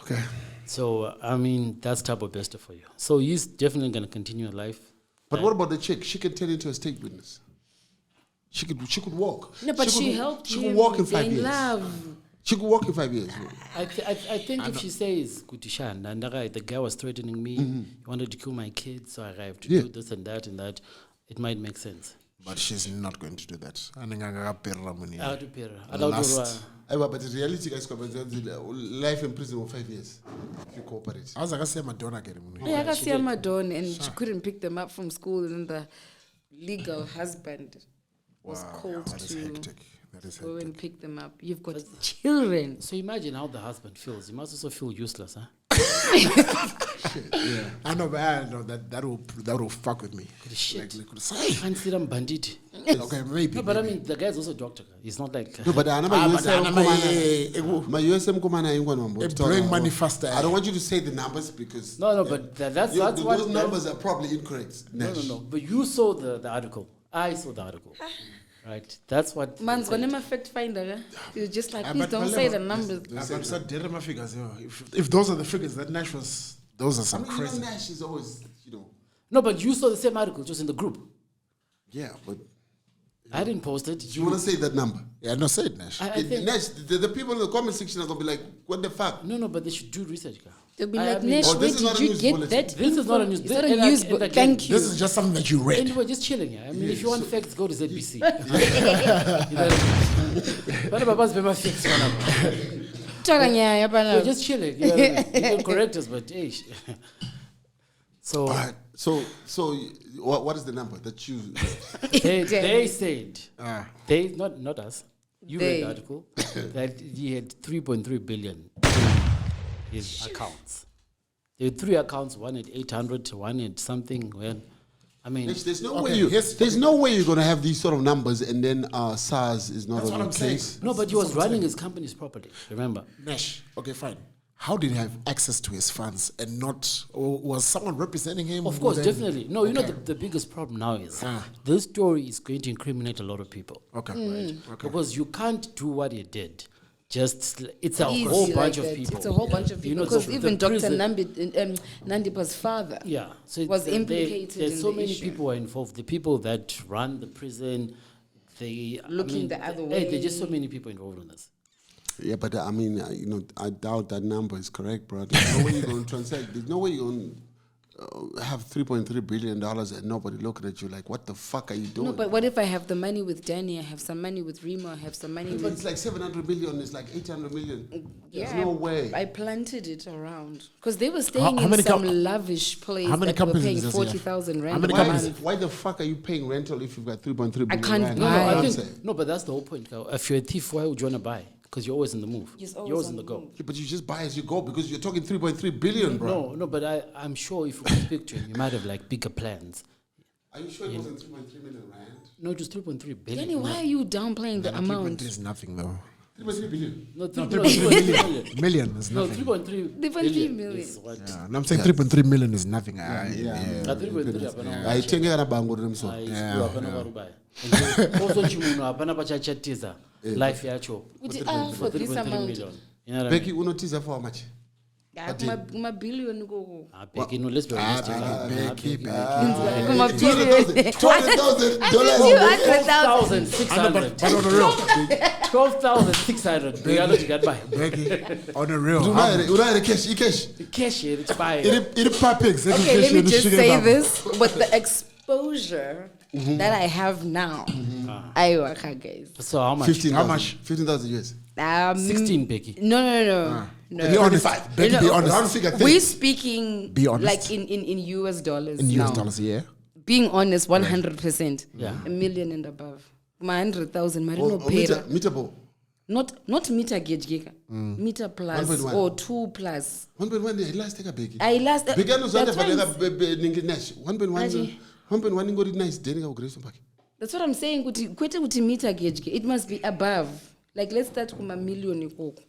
Okay. So I mean, that's Thabo Bester for you. So he's definitely going to continue life. But what about the chick? She can turn into a state witness. She could walk. No, but she could- helped She him. could walk in They're 5 years. love. She could walk in 5 years. I think if she says Kutishan and the guy was threatening me, he wanted to kill my kids, so I arrived to Yeah. do this and that, it might make sense. But she's not going to do that. I had to pay her. I Last- But the reality guys, life in prison for 5 years. If you cooperate. I was like, I say Madonna get him. Yeah, I got see Madonna and she couldn't pick them up from school, and then the legal husband was called That is to hectic. That is go hectic. and pick them up. You've got children. So imagine how the husband feels. He must also feel useless, huh? I know, but I know that will fuck with me. Shit. Like, say. Can't see them bandit. Okay, maybe. No, but I mean, the guy's also a doctor. He's not like. No, but I'm my USM blowing money faster. I don't want you to say the numbers because No, but that's those what. numbers are probably incorrect. No. But you saw the article. I saw the article. Right. That's what. Man's got him a fact finder. Eh? You're just like, please but don't say the numbers. I'm figures. If those are the figures, that Nash was, those are some crazy. Nash is always, No, but you saw the same article just in the group. yeah, but I didn't post it. you want to say that number? Yeah, no, say it, Nash. I think. Nash, the people in the comment section are going to be like, what the fuck? No, but they should do research, guy. They'll be I like, mean- Nesh, Oh, where this is not did a you news get bulletin. that? This is not a news. It's not and a like- news and book. like- Thank you. This is just something that you read. And we're just chilling. I mean, if you want facts, go to ZBC. You know what I mean? What about us, Bema Facts, man? We're just chilling. You know what I mean? You can correct us, but hey. So, All right. So what is the number that you? they said they not us. You read the article that he had 3.3 billion in his accounts. There were 3 accounts, one at 800, one at something. When I mean, there's no way you're gonna have these sort of numbers and then SARS is not on the case. No, but he was running his company's property. Remember? Nash. Okay, fine. How did he have access to his funds and not, or was someone representing him? Of course, definitely. No, you know the biggest problem now is this story is going to incriminate a lot of people. Okay, right. Okay. Because you can't do what he did. It's a whole bunch of people. It's a whole bunch of people. Because even Dr. Nandipa's father was implicated. There's so many people who are involved. The people that run the prison, the other way. There's just so many people involved in this. Yeah, but I mean, I doubt that number is correct, bro. There's no way you're going to transact. There's no way you're going to have $3.3 billion and nobody looking at you like, what the fuck are you doing? No, but what if I have the money with Denny, I have some money with Remo, I have some money with... But it's like 700 million, it's like 800 million. Yeah, There's no way. I planted it around. Because they were staying in some lavish place that were paying 40,000 rand. Why the fuck are you paying rental if you've got 3.3 billion? I can't rand? No, but that's the whole point. If you're a thief, why would you want to buy? Because you're always in the move. You're always on the go. Yeah, but you just buy as you go because you're talking 3.3 billion, bro. No, but I'm sure if you speak to him, you might have like bigger plans. Are you sure it wasn't 3.3 million rand? No, just 3.3 billion. Danny, why are you downplaying the amount? 3.3 is nothing though. 3.3 billion? No, 3.3 million is nothing. No, 3.3 million is what? Yeah, and I'm saying 3.3 million is nothing. Yeah. 3.3 I think I'm going to life yacho for this amount. Becky, unotiza for how much? My billion go. Becky, no, let's be honest. Becky. $200,000. 12,600. But on the real. 12,600. Reality got by. Becky, on the real. Cash here, it's buy. Okay, let me just say this. With the exposure that I have now, I work hard, guys. So how much? 15,000 US. 16, Becky. No. Be honest. Becky, be honest. We're speaking like in US dollars. In US dollars, yeah. Being honest, 100%. Yeah. $1 million and above. 100,000. Meterable. Not meter gauge giga. Meter plus 1.1. or 2 plus. 1.1 last take a big. I last. Big no zone for the Nash. 1.1 ngori nice Denny ka Grace Park. That's what I'm saying. Kuti meter gauge. It must be above. Like let's start with a million ikoko.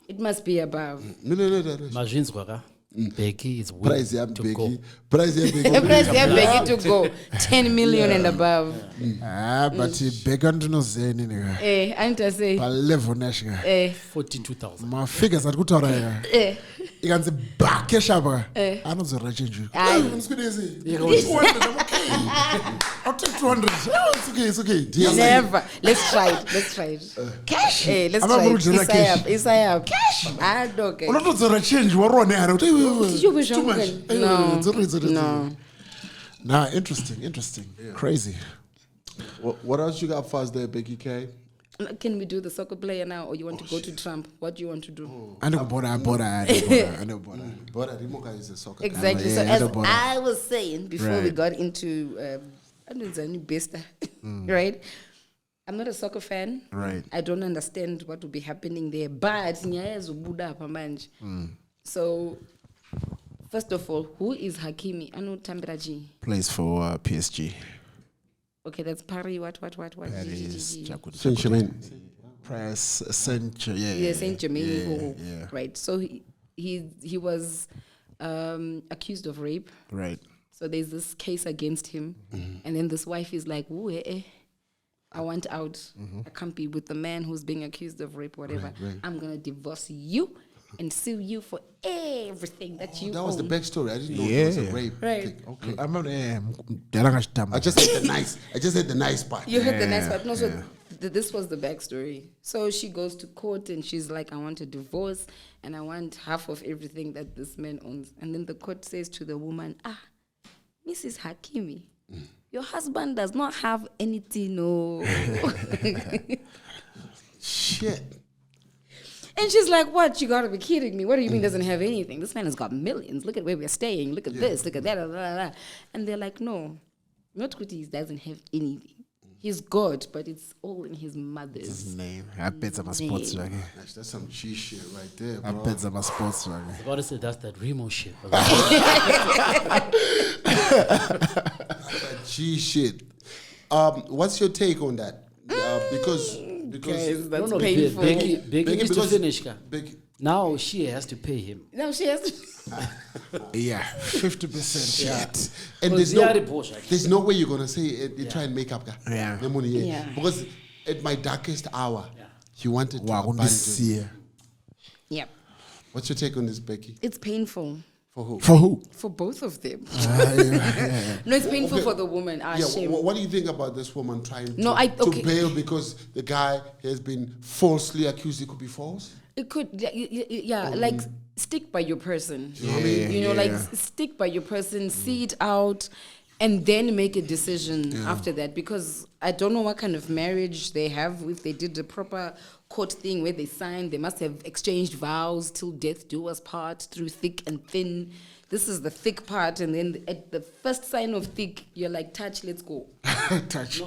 It must be above. Machines kwaka. Becky is willing to go. Price Becky to go. 10 million and above. But Becky no zeni nigga. Anta say. Pa level Nash. 42,000. My figures are good already. Ikanze back shaba. Anozora change. I'll take 200. It's okay. Never. Let's try it. Cash. Let's try it. Isayab. Cash. Okay. Unotozora change warone Too much. No. Nah, interesting. Yeah. Crazy. What else you got for us there, Becky K? Can we do the soccer player now, or you want to go to Trump? What do you want to do? I know Bora. Bora Rimoka is a soccer. Exactly. So as I was saying before we got into right? I'm not a soccer fan. Right. I don't understand what will be happening there. But so first of all, who is Hakimi? Anu Tambiraji. Plays for PSG. Okay, that's Paris. What? Paris. Saint-Germain. Press Saint-Germain. Yeah, Saint-Germain. Yeah. Right. So he was accused of rape. Right. So there's this case against him, and then this wife is like, I want out. I can't be with the man who's being accused of rape, whatever. Right. I'm gonna divorce you and sue you for everything that you own. Was the backstory. I didn't know it was a rape. Right. Thing. Okay. I remember. I just said the nice part. You heard the nice part. No, so this was the backstory. So she goes to court and she's like, I want a divorce and I want half of everything that this man owns. And then the court says to the woman, Mrs. Hakimi, your husband does not have anything, no. Shit. And she's like, what? You gotta be kidding me. What do you mean doesn't have anything? This man has got millions. Look at where we're staying. Look at this. Look at that. Blah, blah, blah. And they're like, no, not Kuti. He doesn't have anything. He's God, but it's all in his mother's His name. I bet I'm a sports drug. That's some G shit right there, I bro. bet I'm a sports drug. I gotta say that's that Remo shit. That G shit. What's your take on that? Because Guys, that's No, painful. Becky Becky, needs to because- finish. Ka. Becky- Now she has to pay him. No, she has to. Yeah, 50% shit. And Because there's no way you're gonna say it, try and make up. Yeah. The money, Yeah. Because at my darkest hour, he wanted to Wow, abandon. Yep. What's your take on this, Becky? It's painful For who? For who? for both of them. No, it's painful Okay. for the woman. Yeah, Shame. what do you think about this woman trying No, to bail because the guy has been falsely accused? It could be false. It could, like stick by your person. You know what I mean? You know, like stick by your person, see it out, and then make a decision after that. Because I don't know what kind of marriage they have. If they did the proper court thing where they signed, they must have exchanged vows till death do us part through thick and thin. This is the thick part, and then at the first sign of thick, you're like, touch, let's go. Touch.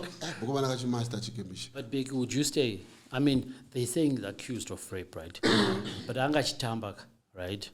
But Becky, would you stay? I mean, they're saying they're accused of rape, right? But Angachitambak, right?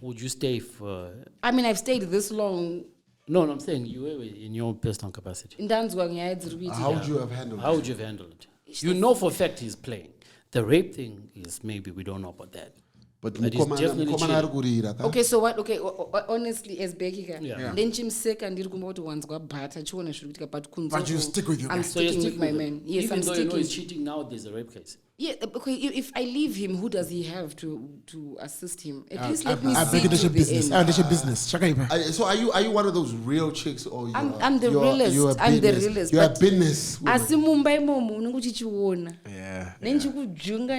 Would you stay for? I mean, I've stayed this long. No, I'm saying you were in your personal capacity. How would you have handled How it? would you have handled it? You know for a fact he's playing. The rape thing is maybe we don't know about that. But But he's definitely cheating. Okay, so what? Okay, honestly, as Becky, Yeah. then chimseka ndirikumba kuti wanzwa bhata chiona zviri kuitika but kunze But you uko, stick with your I'm guy. So you sticking stick with my with man. him. Yes, Even I'm though you know sticking. he's cheating now, there's a rape case. Yeah, okay. If I leave him, who does he have to assist him? At least let me I see beg it is to your the business. end. It is your business. Shaka ipa. So are you one of those real chicks or I'm the realist. I'm the realist, You're a but- business woman. Asi mumba imomo unenge uchichiona Yeah. nendichikujunga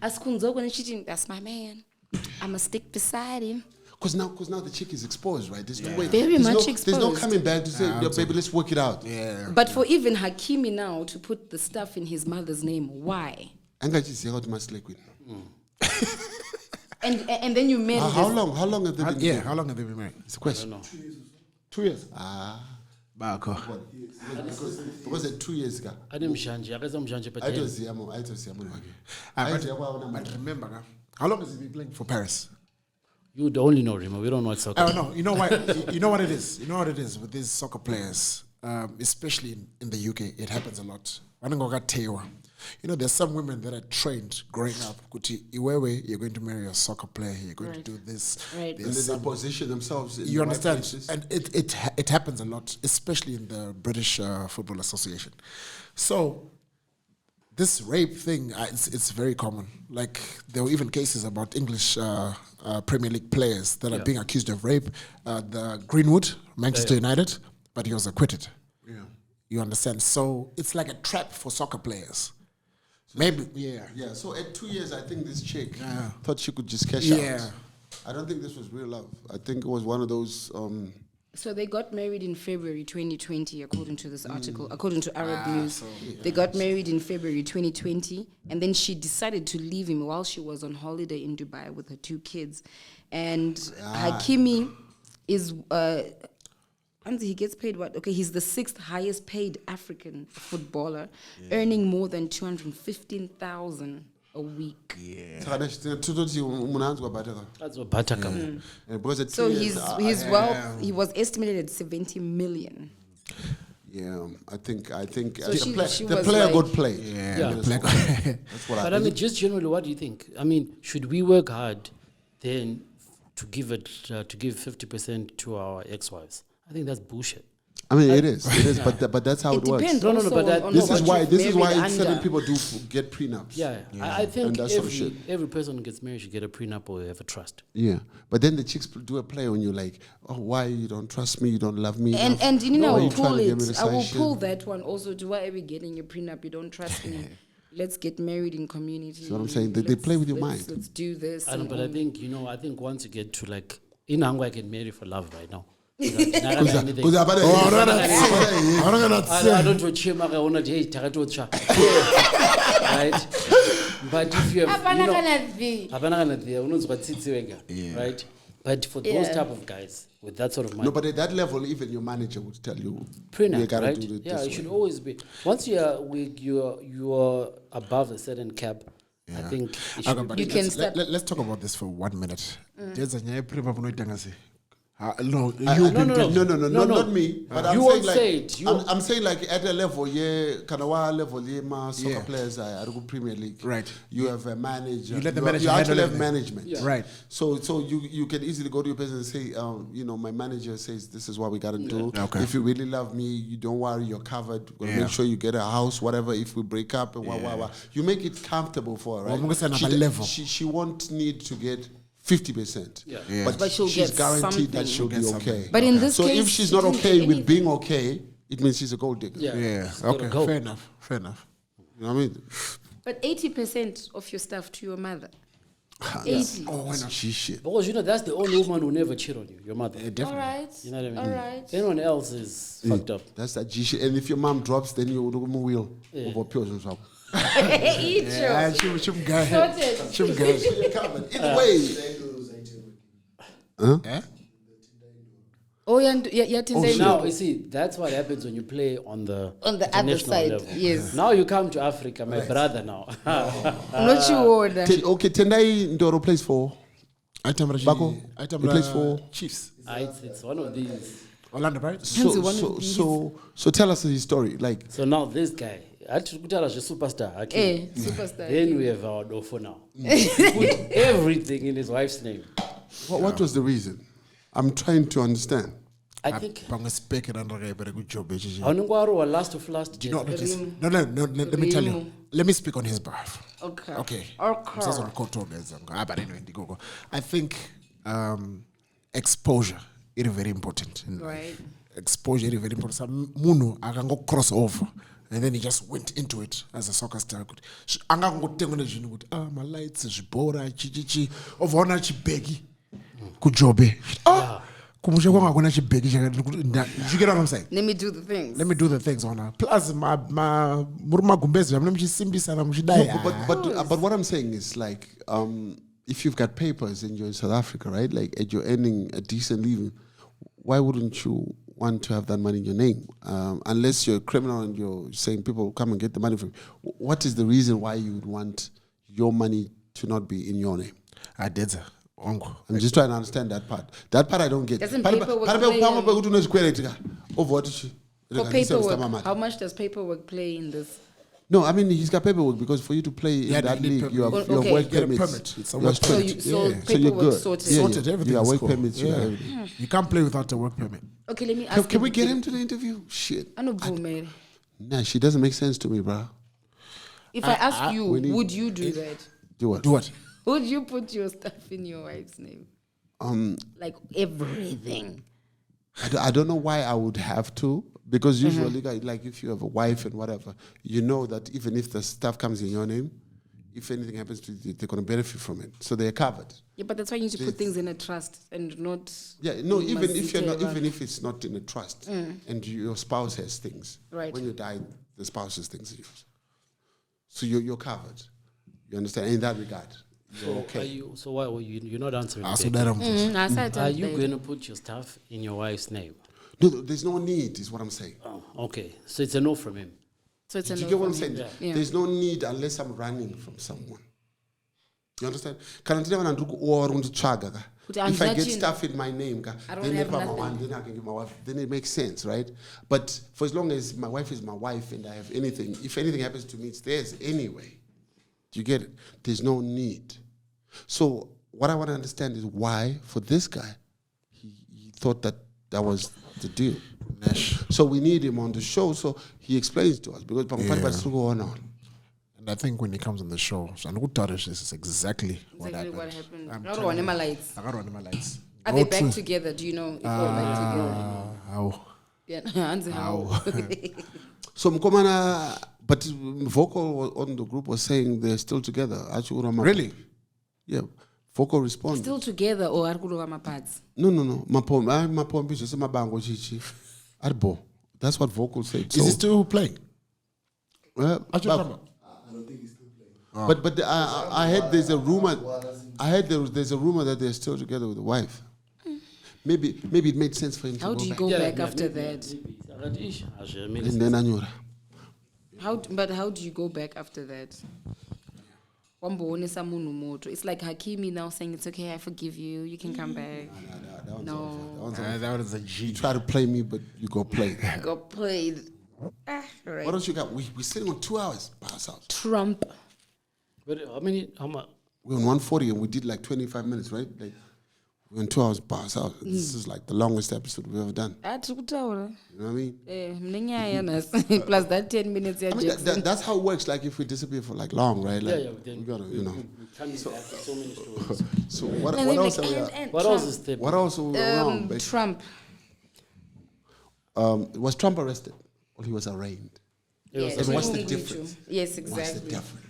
asi kunze uko ndichiti that's my man. I'ma stick beside him. Because now the chick is exposed, right? There's no way. Very there's much There's no exposed. coming back to say, "Yo, baby, let's work it out." Yeah. But for even Hakimi now to put the stuff in his mother's name, why? Angachizi how to masle queen. And then you marry How this- long? How long have they been? Yeah, together? how long have they been married? It's a question. No. 2 years. Bako. Because at 2 years ago. Ademshanje, akazomshanje but I don't see him. But remember, ka, how long has he been playing for Paris? you only know Remo. We don't know what soccer. Oh no, you know why? You know what it is. You know what it is with these soccer players, especially in the UK. It happens a lot. You know, there's some women that are trained growing up. Kuti, Iwewe, you're going to marry a soccer player. You're going to do this. Right. And then they position themselves. In You the right understand? places. And it happens a lot, especially in the British Football Association. So this rape thing, it's very common. Like there were even cases about English Premier League players that are being accused of rape. The Greenwood, Manchester United, but he was acquitted. Yeah. You understand? So it's like a trap for soccer players. Maybe, yeah. Yeah. So at 2 years, I think this chick thought she could just cash Yeah. out. I don't think this was real love. I think it was one of those. So they got married in February 2020, according to this article, according to Arab News. They got married in February 2020, and then she decided to leave him while she was on holiday in Dubai with her 2 kids. And Hakimi is, and he gets paid what? Okay, he's the 6th highest paid African footballer, earning more than 215,000 a week. That's what Batakam. Because at 2 So years, his wealth, he was estimated at 70 million. Yeah, I think So the was player like- got play. Yeah. That's what But I I mean, think. just generally, what do you think? I mean, should we work hard then to give 50% to our ex-wives? I think that's bullshit. I mean, it is, but that's how It it works. depends No, no, also but that- on This what is why you've married certain under. people do get prenups. Yeah, I think And that sort of shit. every person who gets married should get a prenup or have a trust. Yeah, but then the chicks do a play on you like, oh, why you don't trust me, you don't love me enough? And you know, Why I you will trying pull to get me it. to I will sign pull shit? that one also. Do why are we getting a prenup? You don't trust me. Let's get married in community. See what I'm saying? They play with your mind. Let's do this. I know, and but I all. think, I think once you get to like, in Hangwa, I can marry for love right now. Anything. I don't Oh, know to chima, I want to hey, right? But if you have, Hapana you know, kana vi. hapana kana dia, unonzwa tsitsi wega, Yeah. right? But for those type of guys with that sort of money, No, but at that level, even your manager would tell you, prenup, you gotta right? do it Yeah, this it should way. always be. Once you are above a certain cap, I think it should Okay, be but You prenup. can start. let's talk about this for 1 minute. There's a nyaya prenup unoitanga sei. No, No, not me. But I'm You saying won't like, say it. You I'm saying like at a level, yeah, Kanawa level, yeah, ma soccer Yeah. players are Premier League. Right. You have a manager. You let the You manager actually handle have everything. management. Right. So you can easily go to your person and say, you know, my manager says this is what we gotta do. Okay. If you really love me, you don't worry, you're covered. We'll Yeah. make sure you get a house, whatever. If we break up and wah. You make it comfortable for her, Well, right? because another level. She won't need to get 50%. Yeah. Yeah. But she'll she's get guaranteed that something. she'll be She'll get okay. something. But in this So case, if she's she not didn't okay get with anything. being okay, it means she's a gold digger. Yeah. Yeah. It's gotta Okay. go. Fair enough. Fair enough. You know what I mean? But 80% of your stuff to your mother. 80. Oh, why not? She shit. Because you know that's the only woman who never cheat on you, your mother. All right. You know what I mean? All right. Anyone else is fucked up. That's that G shit. And if your mom drops, then you do a wheel over pills and stuff. Eat Yeah, your. shum guy. Sorted. Shum guy. Either way. Eh? Oh, yeah, Tindai. Now you see that's what happens when you play on the On the other international side, level. yes. Now you come to Africa, my brother. Now Not sure. Okay, Tendai Ndoro plays for. Item Bako, Item he plays for. Chiefs. it's one of these. Orlando, right? So tell us his story. Like, So now this guy, I should tell us a superstar. Hakimi. Superstar. Then we have our Dofo now. He put everything in his wife's name. what was the reason? I'm trying to understand. I think. I'm speaking under a very good job. You Onungwaru last of last. know what it is? No, let me tell you. Let me speak on his behalf. Okay. Okay. Okay. Sasa mkoto ngeza. But anyway, ndigogo. I think exposure is very important. in life. Right. Exposure is very important. So Muno akango cross over. And then he just went into it as a soccer star. Angangotengo nejini kuti my lights zibora chichichi ovona chibegi kujobe. Kumusha kwanga kuna chibegi chakati. You get what I'm saying? Let me do the things. Let me do the things on her. Plus, my muruma gumbezi. I'm not simbi sana mshidai. But what I'm saying is like, if you've got papers and you're in South Africa, right? Like, and you're earning a decent living, why wouldn't you want to have that money in your name? Unless you're a criminal and you're saying people come and get the money from you. What is the reason why you would want your money to not be in your name? I did that. I'm just trying to understand that part. That part I don't get. Doesn't paperwork play for paperwork, how much does paperwork play in this? No, I mean he's got paperwork because for you to play in that league, you have Okay. work Get a permits. permit. It's a You are work So, strict. you, So so you're paperwork good. sorted. Sorted, everything You got is work cool. permits. You got Yeah. everything. You can't play without a work permit. Okay, let me ask Can we you- get him to the interview? Shit. I know, Boomere. Nah, she doesn't make sense to me, bro. If I ask you, we need- would you do that? Do what? Do what? Would you put your stuff in your wife's name? Like everything. I don't know why I would have to, because usually, like if you have a wife and whatever, you know that even if the stuff comes in your name, if anything happens to you, they're going to benefit from it. So they're covered. Yeah, but that's why you need to put things in a trust and not. Yeah, no, you even must if you're sit not, around. even if it's not in a trust and your spouse has things, Right. when you die, the spouse's things are yours. So you're covered. You understand? In that regard, you're okay. So why were you're not answering? So Becky. that I'm Are you going to put your stuff in your wife's name? No, there's no need, is what I'm saying. Oh, okay. So it's a no from him. So it's a Do you no get what I'm for saying? me. Yeah. There's no need unless I'm running from someone. You understand? If I get judging- stuff in my name, I don't then have if I'm nothing. one, then I can give my wife. Then it makes sense, right? But for as long as my wife is my wife and I have anything, if anything happens to me, it's theirs anyway. Do you get it? There's no need. So what I want to understand is why, for this guy, he thought that was the deal. So we need him on the show so he explains to us because still go on. And I think when he comes on the show, so this is exactly what Exactly happened. what happened. I'm Not telling one you. of my lights. I got one of my lights. Are No they back truth. together? Do you know if they're back together? How? Yeah, Hansi, how? So Mkomana, but Vocal on the group was saying they're still together. Really? Yeah. Vocal responded. Still together or Argulo Mapads? No. Mapom is just Mabango Chichi. Arbo. That's what Vocal said. Is he still playing? Well, I don't think he's still playing. I heard there's a rumor. I heard there's a rumor that they're still together with the wife. Maybe it made sense for him How to do you go go back. back after that? And then Anyura. But how do you go back after that? It's like Hakimi now saying it's okay, I forgive you, you can come back. No. That was a G. You try to play me, but you go play. I got played. Right. What else you got? We're sitting on 2 hours by ourselves. Trump. But how much? We're on 140 and we did like 25 minutes, right? Like we're on 2 hours by ourselves. This is like the longest episode we've ever done. You know what I mean? Plus that 10 minutes. I mean, that's how it works. Like if we disappear for like long, right? Like, then we gotta, you know. So many stories. So what else? What else is there? What else are we around? Basically? Trump. Was Trump arrested or he was arraigned? Yes. And what's the difference? Yes, What's exactly. the difference?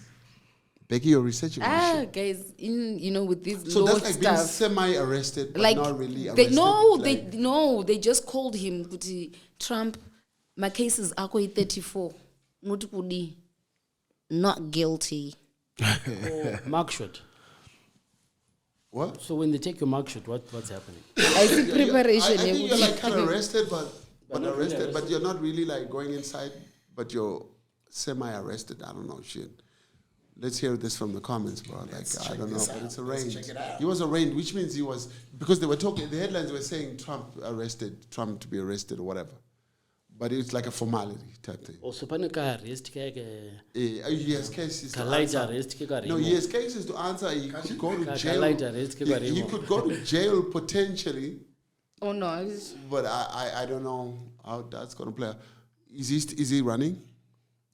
Becky, you're researching this shit. Guys, with this So law that's like being stuff. semi-arrested, but Like not really arrested. they just called him kuti Trump. My case is ep.44. Not guilty. Mugshot. What? So when they take your mugshot, what's happening? I see preparation. I think you're like kind of arrested, but not really arrested, but you're not really like going inside, but you're semi-arrested. I don't know, shit. Let's hear this from the comments, bro. Like, I don't know, but it's arraigned. He was arraigned, which means he was, because they were talking, the headlines were saying Trump to be arrested or whatever. But it's like a formality type thing. Also, arrest He has cases to arrest. answer. No, he has cases to answer. He could go to jail. He could go to jail potentially. Oh no. But I don't know how that's going to play out. Is he running?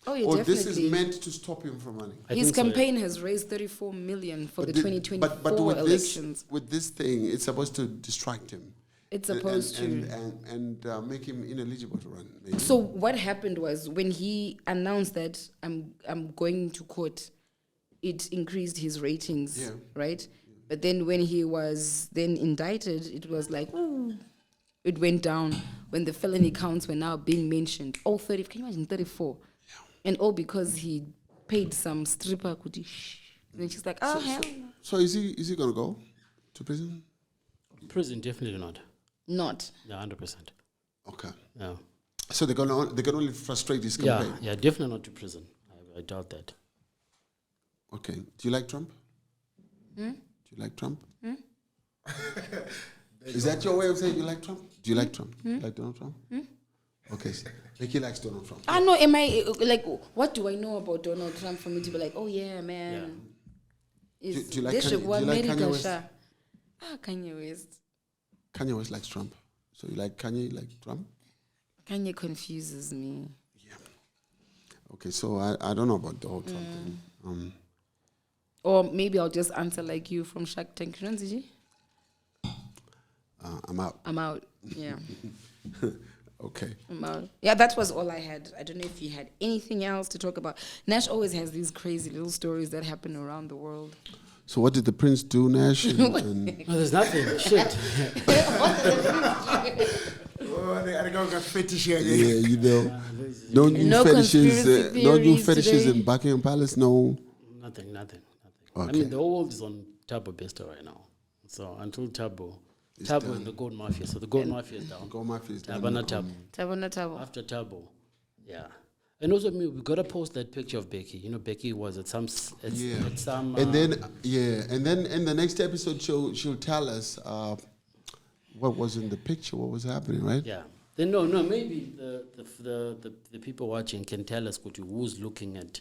Oh yeah, Or definitely. this is meant to stop him from running? His campaign has raised 34 million for the 2024 but with elections. With this thing, it's supposed to distract him. It's supposed to. And make him ineligible to run. Maybe. So what happened was when he announced that I'm going to court, it increased his ratings, right? But then when he was then indicted, it was like, ooh, it went down when the felony counts were now being mentioned. All 30, can you imagine 34? Yeah. And all because he paid some stripper. And she's like, oh, hell. So is he going to go to prison? Prison, definitely not. Not? Yeah, 100%. Okay. Yeah. So they can only frustrate his campaign? Yeah, definitely not to prison. I doubt that. Okay. Do you like Trump? Do you like Trump? Is that your way of saying you like Trump? Do you like Trump? Like Donald Trump? Okay. Becky likes Donald Trump. I know. Am I like? What do I know about Donald Trump for me to be like? Oh yeah, man. Yeah. Do you like Kanye West? Kanye West. Kanye West likes Trump. So you like Kanye, like Trump? Kanye confuses me. Yeah. Okay, so I don't know about the whole Trump thing. Or maybe I'll just answer like you from Shark Tank. I'm out. I'm out. Yeah. Okay. I'm out. Yeah, that was all I had. I don't know if you had anything else to talk about. Nash always has these crazy little stories that happen around the world. So what did the prince do, Nash? No, there's nothing. Shit. I got fetish here. Yeah, you know. No new fetishes in Buckingham Palace, no. Nothing. Okay. I mean, the whole world is on Turbo Besta right now. So until Turbo and the Gold Mafia. So the Gold Mafia is down. Gold Mafia is down. Tabo. After Turbo. Yeah. And also, we got to post that picture of Becky. You know, Becky was at some. And then in the next episode, she'll tell us what was in the picture, what was happening, right? Yeah. Then no, maybe the people watching can tell us who's looking at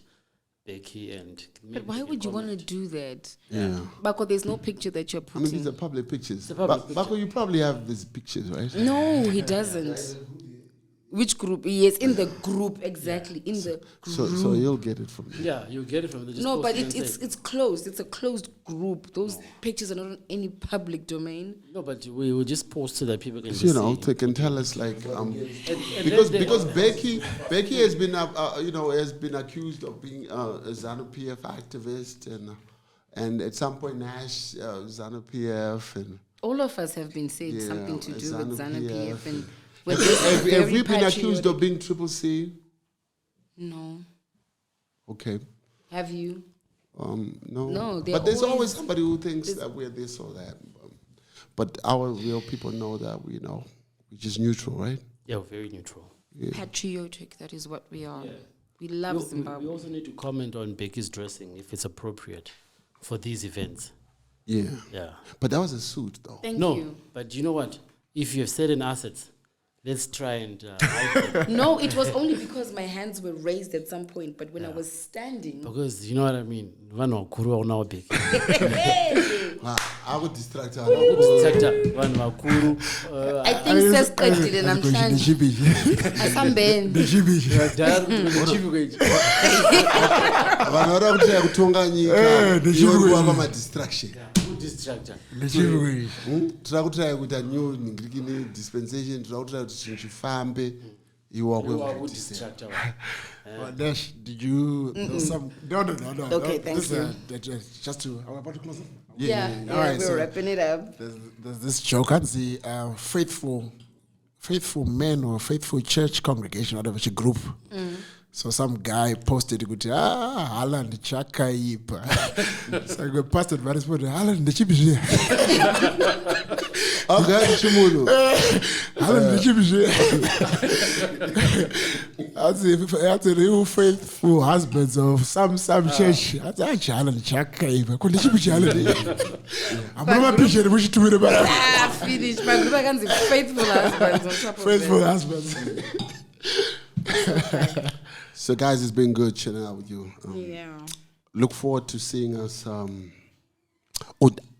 Becky and. But why would you want to do that? Yeah. Bako, there's no picture that you're putting. I mean, these are public pictures. Bako, you probably have these pictures, right? No, he doesn't. Which group? Yes, in the group, exactly. In the group. So you'll get it from there. Yeah, you'll get it from there. No, but it's closed. It's a closed group. Those pictures are not on any public domain. No, but we will just post so that people can see. They can tell us like because Becky has been has been accused of being a ZANU-PF activist and at some point Nash ZANU-PF and all of us have been said something to do with ZANU-PF and. Have we been accused of being Triple C? No. Okay. Have you? No, they're but there's always always- somebody who thinks that we're this or that. But our real people know that we're just neutral, right? Yeah, very neutral. Patriotic, that is what we are. We love We Zimbabwe. also need to comment on Becky's dressing, if it's appropriate for these events. Yeah. Yeah. But that was a suit, though. Thank No, you. but you know what? If you have certain assets, let's try and hide them. No, it was only because my hands were raised at some point, but when I was standing. Because you know what I mean. Vanhu vakuru hauna Becky. I would distract her. Distractor, vanhu vakuru. I think sesiqedile namhlanje asambeni. Vanhu vari kutaya kutonga nyika iwe kuwapa madistraction. Distractor. Tira kutaya kuita new ningirikini dispensation, tira kutaya kuti chinhu chifambe iwe Distractor. Dash, did you know some? No. Okay, thank This, you. just to, are we about to close it? Yeah, All right, we're so wrapping it up. there's this joke. And the faithful men or faithful church congregation, whatever, it's a group. So some guy posted, Alan Chakaipa. So I go posted, but it's put Alan the chip is here. Okay, Chimulu. Alan the chip is here. That's the real faithful husbands of some church. That's actually Alan Chakaipa. Could the chip is here? I'm not appreciating what you do about Finish. My group against faithful husbands on top of faithful it. husbands. So, guys, it's been good chilling out with you. Yeah. Look forward to seeing us.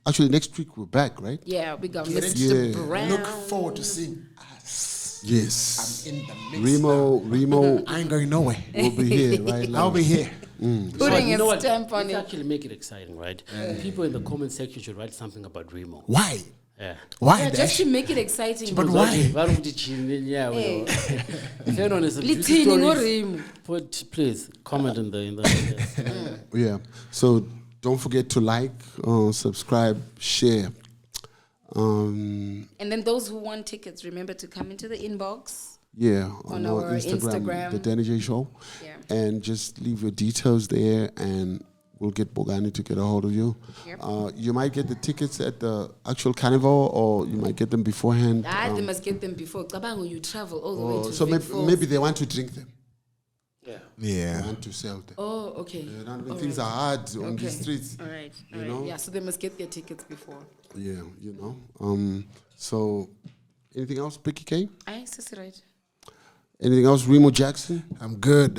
Actually, next week we're back, right? Yeah, we got Yeah. Mr. Brown. Look forward to seeing us. Yes. I'm in the mix. Remo I ain't going nowhere. will be here, right? I'll be here. Putting You know a what? stamp on Let's it. actually make it exciting, right? People in the comment section should write something about Remo. Why? Yeah. Why? Yeah, just Dash? to make it exciting. But why? If anyone has a juicy Lithini stories, ngorimo. please comment in the Yeah. So don't forget to like, subscribe, share. And then those who want tickets, remember to come into the inbox. Yeah, On our Instagram. The Denny J Show. Yeah. And just leave your details there and we'll get Bogani to get a hold of you. Yep. You might get the tickets at the actual carnival or you might get them beforehand. They must get them before. Cabango, you travel all the way to So Vic Falls. maybe they want to drink them. They Yeah. want to sell them. Oh, okay. When things are hard on the streets. All right. You know? Yeah, so they must get their tickets before. Yeah, So anything else, Picky K? I see right. Anything else, Zimbo Jackson? I'm good.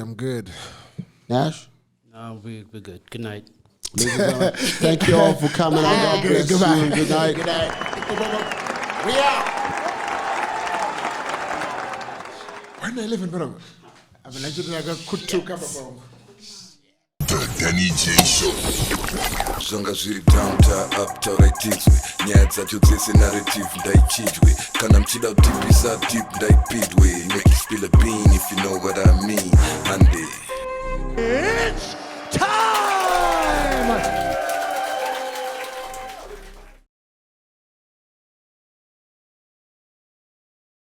Nash? No, we're good. Good night. Ladies and gentlemen, thank you all for coming. God bless you. Goodbye. Good night. Good night. We out. When I live in Borough, I'm like, I got two cup of The Denny J Show. Zvanga zviri down ta up tauraidzwe nyaya dzacho dzese narrative ndaichidwe kana mchida kutipisa deep ndaipidwe make you spill a bean if you know what I mean. Hande It's time!